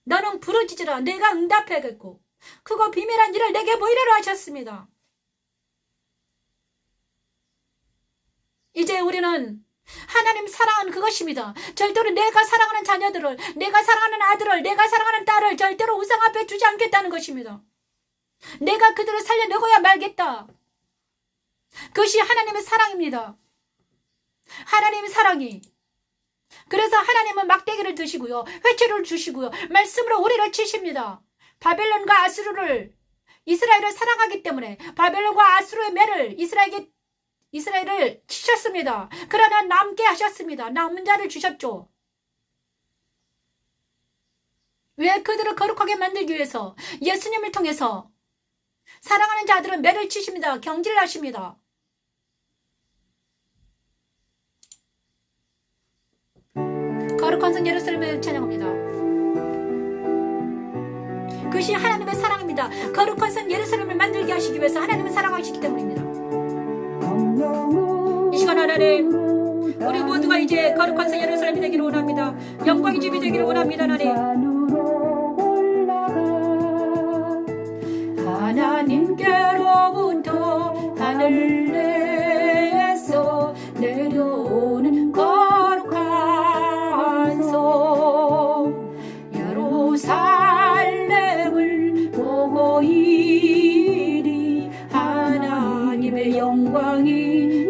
너는 부르짖으라, 내가 응답하겠고 크고 비밀한 일을 내게 보이려라 하셨습니다. 이제 우리는 하나님 사랑은 그것입니다. 절대로 내가 사랑하는 자녀들을, 내가 사랑하는 아들을, 내가 사랑하는 딸을 절대로 우상 앞에 두지 않겠다는 것입니다. 내가 그들을 살려내고야 말겠다. 그것이 하나님의 사랑입니다. 하나님의 사랑이. 그래서 하나님은 막대기를 드시고요, 회초리를 주시고요, 말씀으로 우리를 치십니다. 바벨론과 아수르를, 이스라엘을 사랑하기 때문에 바벨론과 아수르의 매를 이스라엘을 치셨습니다. 그러나 남게 하셨습니다. 남은 자를 주셨죠. 왜? 그들을 거룩하게 만들기 위해서 예수님을 통해서 사랑하는 자들은 매를 치십니다. 경질을 하십니다. 거룩한 성 예루살렘을 찬양합니다. 그것이 하나님의 사랑입니다. 거룩한 성 예루살렘을 만들게 하시기 위해서 하나님은 사랑하시기 때문입니다. 이 시간 하나님, 우리 모두가 이제 거룩한 성 예루살렘이 되기를 원합니다. 영광의 집이 되기를 원합니다. 하나님께로부터 하늘에서 내려오는 거룩한 성 예루살렘을 보이리. 하나님의 영광이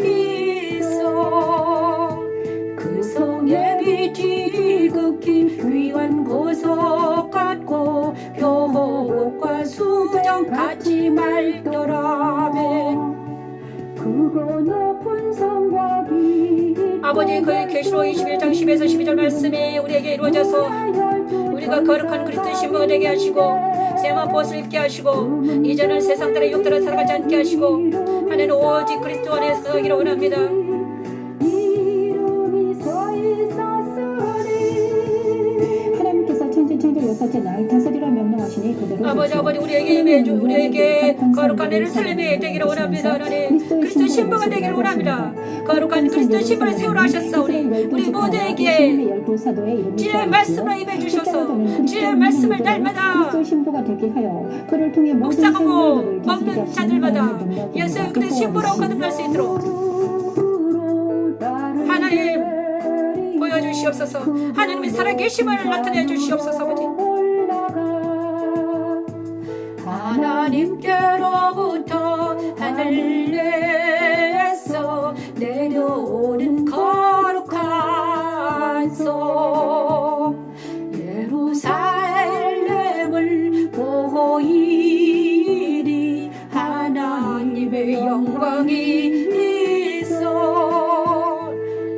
있어. 그 성의 빛이 극히 귀한 보석 같고 표곡과 수정같이 맑더라면. 아버지, 그의 계시록 21장 10에서 12절 말씀이 우리에게 이루어져서 우리가 거룩한 그리스도의 신부가 되게 하시고 세마 벗을 입게 하시고 이제는 세상 따라 육대로 살아가지 않게 하시고 하나님 오직 그리스도 안에서 살기를 원합니다. 하나님께서 천지천지 여섯째 날 다스리라 명령하시니 그대로 아버지 우리에게 임해주, 우리에게 거룩한 예루살렘이 되기를 원합니다. 하나님 그리스도 신부가 되기를 원합니다. 거룩한 그리스도 신부를 세우라 하셨사오니 우리 모두에게 진리의 말씀을 임해주셔서 진리의 말씀을 날마다 묵상하고 먹는 자들마다 예수 그리스도 신부로 거듭날 수 있도록 하나님 보여주시옵소서. 하나님의 살아계심을 나타내 주시옵소서. 아버지, 하나님께로부터 하늘에서 내려오는 거룩한 성 예루살렘을 보이리. 하나님의 영광이 있어.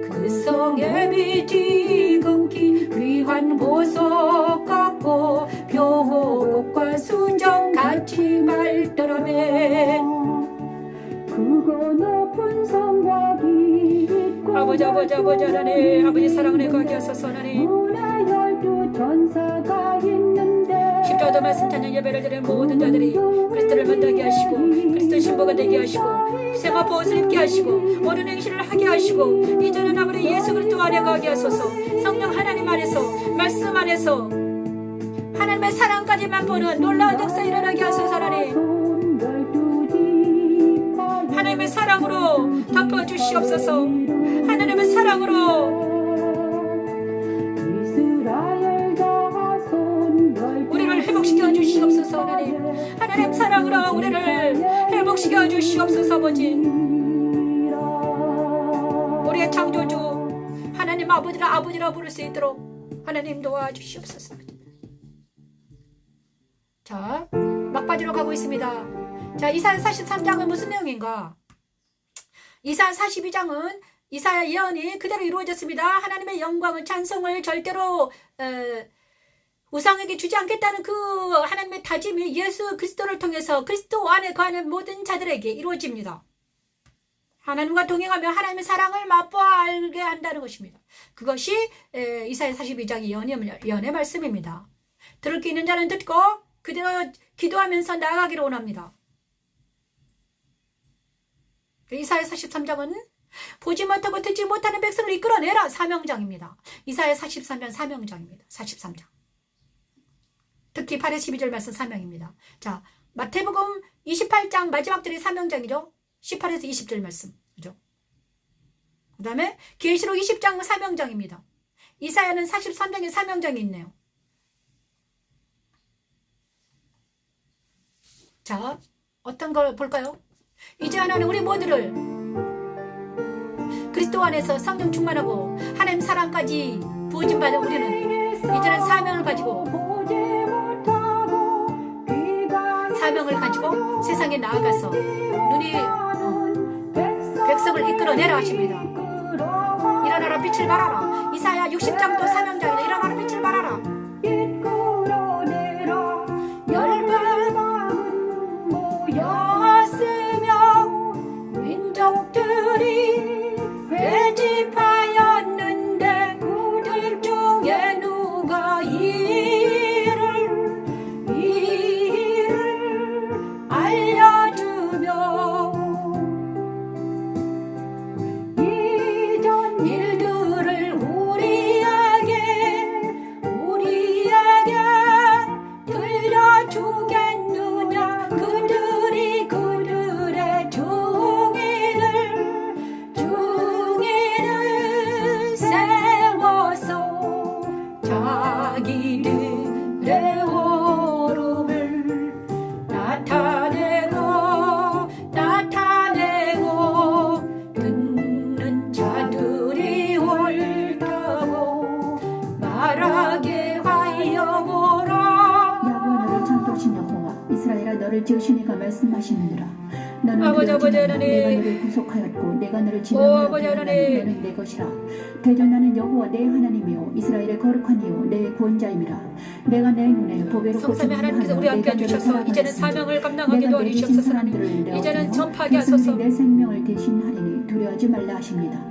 그 성의 빛이 극히 귀한 보석 같고 표곡과 수정같이 맑더라매. 그거 높은 성과 깊고 아버지 하나님, 아버지 사랑을 거기 하소서. 하나님 십자가 기도 말씀 찬양 예배를 드리는 모든 자들이 그리스도를 만나게 하시고 그리스도 신부가 되게 하시고 생화 보옷을 입게 하시고 모든 행실을 하게 하시고 이제는 아버지 예수 그리스도 안에 거하게 하소서. 성령 하나님 안에서 말씀 안에서 하나님의 사랑까지만 보는 놀라운 역사 일어나게 하소서. 하나님의 사랑으로 덮어주시옵소서. 하나님의 사랑으로 우리를 회복시켜 주시옵소서. 하나님 사랑으로 우리를 회복시켜 주시옵소서. 아버지 우리의 창조주 하나님 아버지라 부를 수 있도록 하나님 도와주시옵소서. 자, 막바지로 가고 있습니다. 자, 이사야 43장은 무슨 내용인가? 이사야 42장은 이사야 예언이 그대로 이루어졌습니다. 하나님의 영광을 찬송을 절대로 우상에게 주지 않겠다는 그 하나님의 다짐이 예수 그리스도를 통해서 그리스도 안에 거하는 모든 자들에게 이루어집니다. 하나님과 동행하며 하나님의 사랑을 맛보아 알게 한다는 것입니다. 그것이 이사야 42장의 예언의 말씀입니다. 들을 게 있는 자는 듣고 그대로 기도하면서 나아가기를 원합니다. 이사야 43장은 보지 못하고 듣지 못하는 백성을 이끌어내라 사명장입니다. 이사야 43장 사명장입니다. 43장. 특히 8에 12절 말씀 사명입니다. 자, 마태복음 28장 마지막 절이 사명장이죠. 18에서 20절 말씀. 그죠? 그 다음에 계시록 20장 사명장입니다. 이사야는 43장에 사명장이 있네요. 자, 어떤 걸 볼까요? 이제 하나는 우리 모두를 그리스도 안에서 성령 충만하고 하나님 사랑까지 부어진 받은 우리는 이제는 사명을 가지고 세상에 나아가서 눈이 백성을 이끌어내라 하십니다. 일어나라 빛을 발하라. 이사야 60장도 사명장이다. 일어나라 빛을 발하라. 열방은 모였으며 민족들이 회집하였는데 그들 중에 누가 이를 알려주며 이전 일들을 우리에게 들려주겠느냐. 그들이 그들의 중인을 세워서 자기들의 오름을 나타내고 듣는 자들이 옳다고 말하게 하여 보라. 여호와 너를 창조하신 여호와 이스라엘아 너를 지으신 이가 말씀하시느니라. 너는 아버지, 그를 아버지, 지내고 하나님. 내가 너를 구속하였고 내가 너를 아버지, 지명하였고 하나님. 너는 내 것이라. 대전 나는 여호와 내 하나님이요 이스라엘의 거룩한 이요 내 구원자임이라. 내가 내 눈에 보배롭고 성삼위 하나님께서 우리 함께 해주셔서 이제는 사명을 감당하게 도와주시옵소서. 하나님 이제는 전파하게 하소서. 내 생명을 대신하리니 두려워하지 말라 하십니다.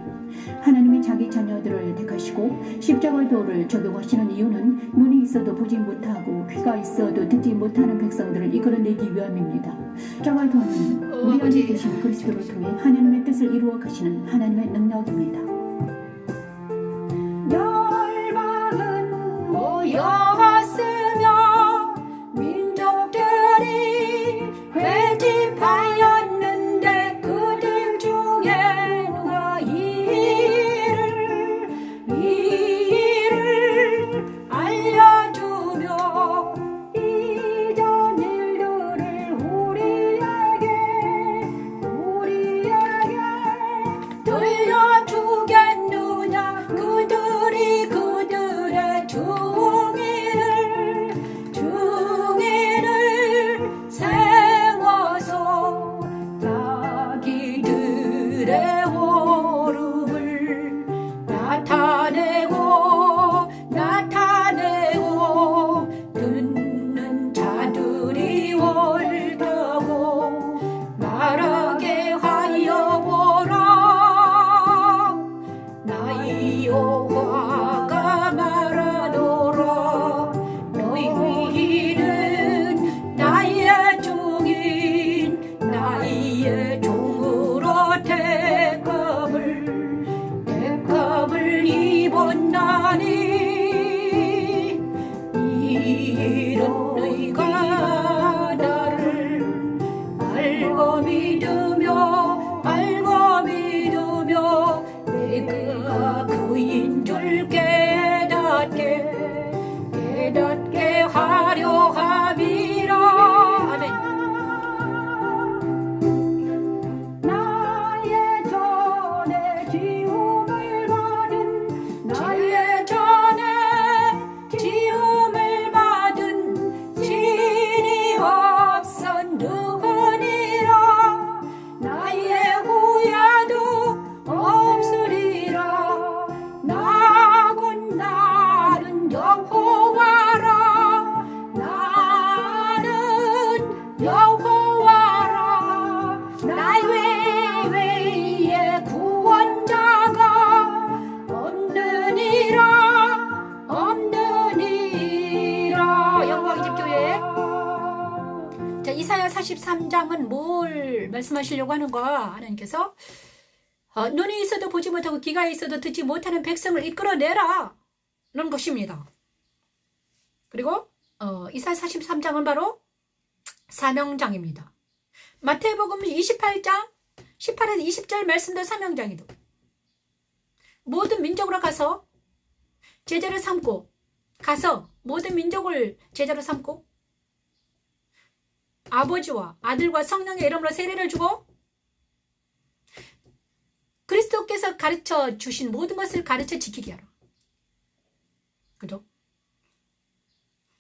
하나님이 자기 자녀들을 택하시고 십자가 도를 적용하시는 이유는 눈이 있어도 보지 못하고 귀가 있어도 듣지 못하는 백성들을 이끌어내기 위함입니다. 십자가 도는 우리 안에 계신 그리스도를 통해 하나님의 뜻을 이루어 가시는 하나님의 능력입니다. 열방은 모였으며 민족들이 회집하였는데 그들 중에 누가 이를 알려주며 이전 일들을 우리에게 들려주겠느냐. 그들이 그들의 중인을 세워서 자기들의 오름을 나타내고 듣는 자들이 옳다고 말하게 하여 보라. 나 여호와가 말하노라. 43장은 뭘 말씀하시려고 하는가? 하나님께서 눈이 있어도 보지 못하고 귀가 있어도 듣지 못하는 백성을 이끌어내라 라는 것입니다. 그리고 이사야 43장은 바로 사명장입니다. 마태복음 28장 18에서 20절 말씀도 사명장이도 모든 민족으로 가서 제자를 삼고 가서 모든 민족을 제자로 삼고 아버지와 아들과 성령의 이름으로 세례를 주고 그리스도께서 가르쳐 주신 모든 것을 가르쳐 지키게 하라. 그죠?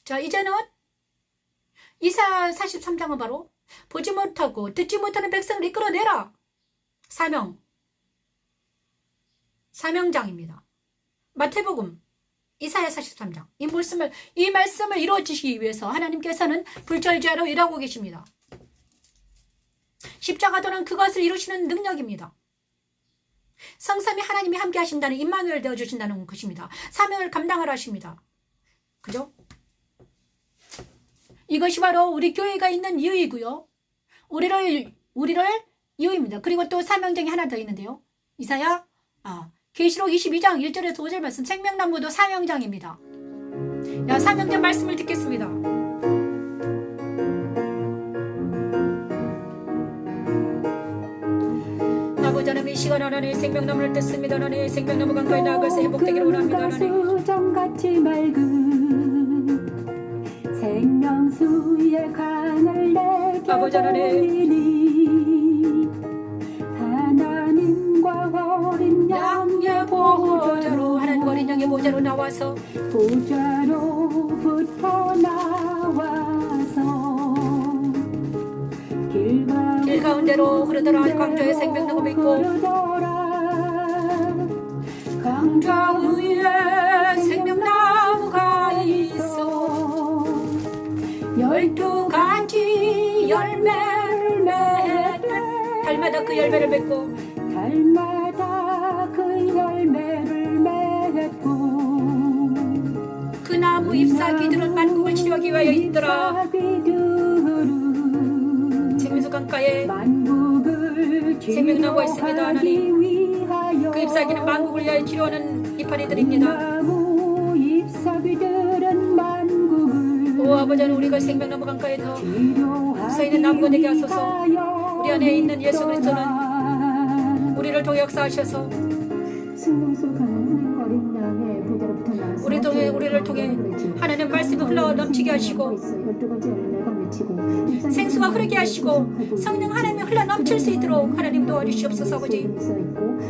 자, 이제는 이사야 43장은 바로 보지 못하고 듣지 못하는 백성을 이끌어내라. 사명장입니다. 마태복음 이사야 43장 이 말씀을 이루어지시기 위해서 하나님께서는 불철주야로 일하고 계십니다. 십자가도는 그것을 이루시는 능력입니다. 성삼위 하나님이 함께 하신다는 임마누엘 되어주신다는 것입니다. 사명을 감당하라 하십니다. 그죠? 이것이 바로 우리 교회가 있는 이유이고요. 우리를 이유입니다. 그리고 또 사명장이 하나 더 있는데요. 이사야 계시록 22장 1절에서 5절 말씀 생명나무도 사명장입니다. 사명장 말씀을 듣겠습니다. 아버지 하나님 이 시간 하나님 생명나무를 뜯습니다. 하나님 생명나무 강가에 나아가서 회복되기를 원합니다. 하나님 수정같이 맑은 생명수의 강을 내게 아버지 보이니 하나님과 어린 양의 보호자로 하나님 어린 양의 보호자로 나와서 보좌로부터 나와서 길 가운데로 흐르더라. 강조의 생명나무 믿고 강조 위에 생명나무가 있어 12가지 열매를 맺고 달마다 그 열매를 맺고 그 나무 잎사귀들은 만국을 치료하기 위하여 있더라. 생명수 강가에 생명나무가 있습니다. 하나님 그 잎사귀는 만국을 위하여 치료하는 이파리들입니다. 오 아버지 하나님 우리가 생명나무 강가에서 서있는 나무가 되게 하소서. 우리 안에 있는 예수 그리스도는 우리를 통해 역사하셔서 우리를 통해 하나님 말씀이 흘러 넘치게 하시고 생수가 흐르게 하시고 성령 하나님이 흘러 넘칠 수 있도록 하나님 도와주시옵소서. 아버지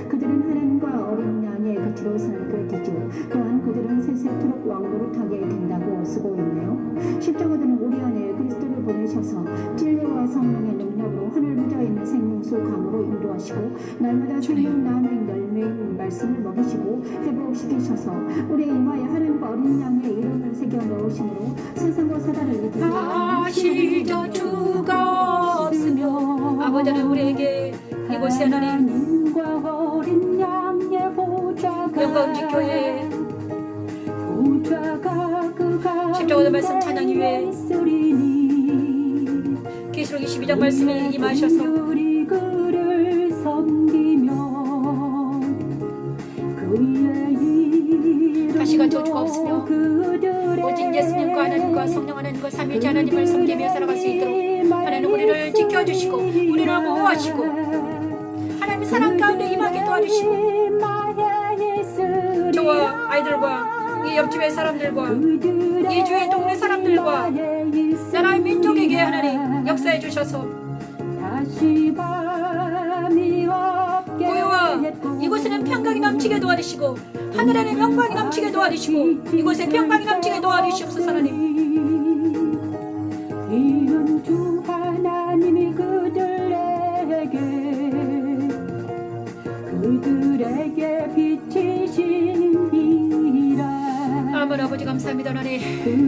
그들은 하나님과 어린 양의 곁으로 살게 되죠. 또한 그들은 세세토록 왕국을 타게 된다고 쓰고 있네요. 십자가들은 우리 안에 그리스도를 보내셔서 진리와 성령의 능력으로 하늘 부자에 있는 생명수 강으로 인도하시고 날마다 생명나무인 열매인 말씀을 먹이시고 회복시키셔서 우리의 이마에 하나님과 어린 양의 이름을 새겨 넣으심으로 세상과 사단을 이기고 아시죠 주가 없으며 아버지 하나님 우리에게 이곳에 하나님 영광지 교회 십자가의 말씀 찬양이 위해 계시록 22장 말씀에 임하셔서 다시가 저주가 없으며 오직 예수님과 하나님과 성령 하나님과 삼위일체 하나님을 섬기며 살아갈 수 있도록 하나님 우리를 지켜주시고 우리를 보호하시고 하나님의 사랑 가운데 임하게 도와주시고 저와 아이들과 이 옆집의 사람들과 이 주의 동네 사람들과 나라의 민족에게 하나님 역사해 주셔서 고요와 이곳에는 평강이 넘치게 도와주시고 하늘에는 영광이 넘치게 도와주시고 이곳에 평강이 넘치게 도와주시옵소서. 하나님 이런 주 하나님이 그들에게 비치시니라. 아멘. 아버지 감사합니다. 하나님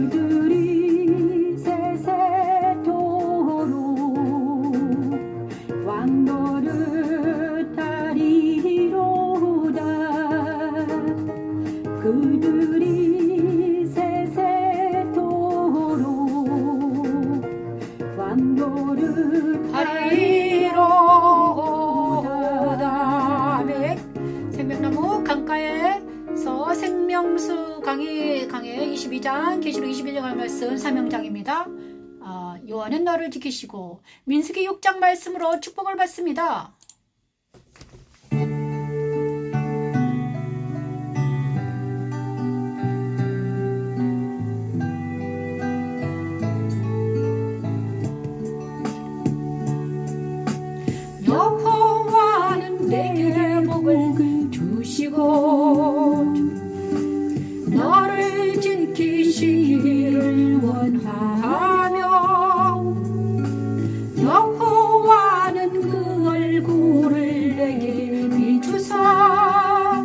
그들이 세세토록 왕노릇 하리로다. 그들이 세세토록 왕노릇 22장 계시록 21장 말씀 사명장입니다. 여호와는 너를 지키시고 민수기 6장 말씀으로 축복을 받습니다. 여호와는 내게 복을 주시고 너를 지키시기를 원하며 여호와는 그 얼굴을 내게 비추사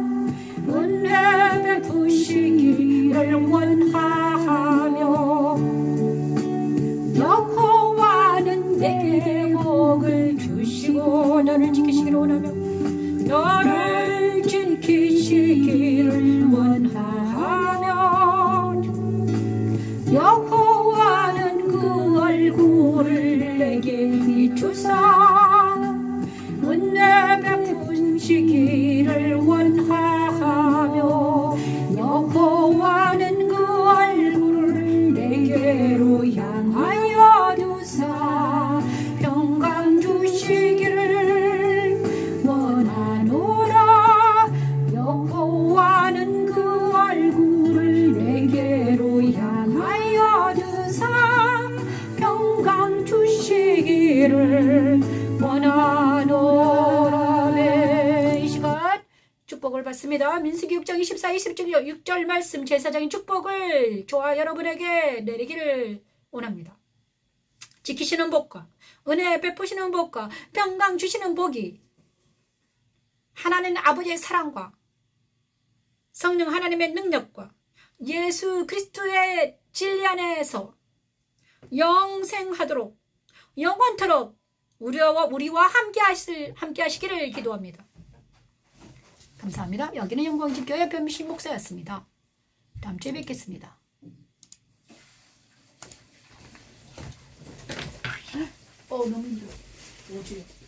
은혜 베푸시기를 원하며 여호와는 내게 복을 주시고 너를 지키시기를 원하며 너를 지키시기를 원하며 여호와는 그 얼굴을 내게 비추사 은혜 베푸시기를 원하며 여호와는 그 얼굴을 내게로 향하여 두사 평강 주시기를 원하노라. 여호와는 그 얼굴을 내게로 향하여 두사 평강 주시기를 원하노라. 이 시간 축복을 받습니다. 민수기 6장 24, 26절 말씀 제사장인 축복을 저와 여러분에게 내리기를 원합니다. 지키시는 복과 은혜 베푸시는 복과 평강 주시는 복이 하나님 아버지의 사랑과 성령 하나님의 능력과 예수 그리스도의 진리 안에서 영생하도록 영원토록 우리와 함께 하시기를 기도합니다. 감사합니다. 여기는 영광집교회 변미신 목사였습니다. 다음 주에 뵙겠습니다. 너무 힘들어. 5주에.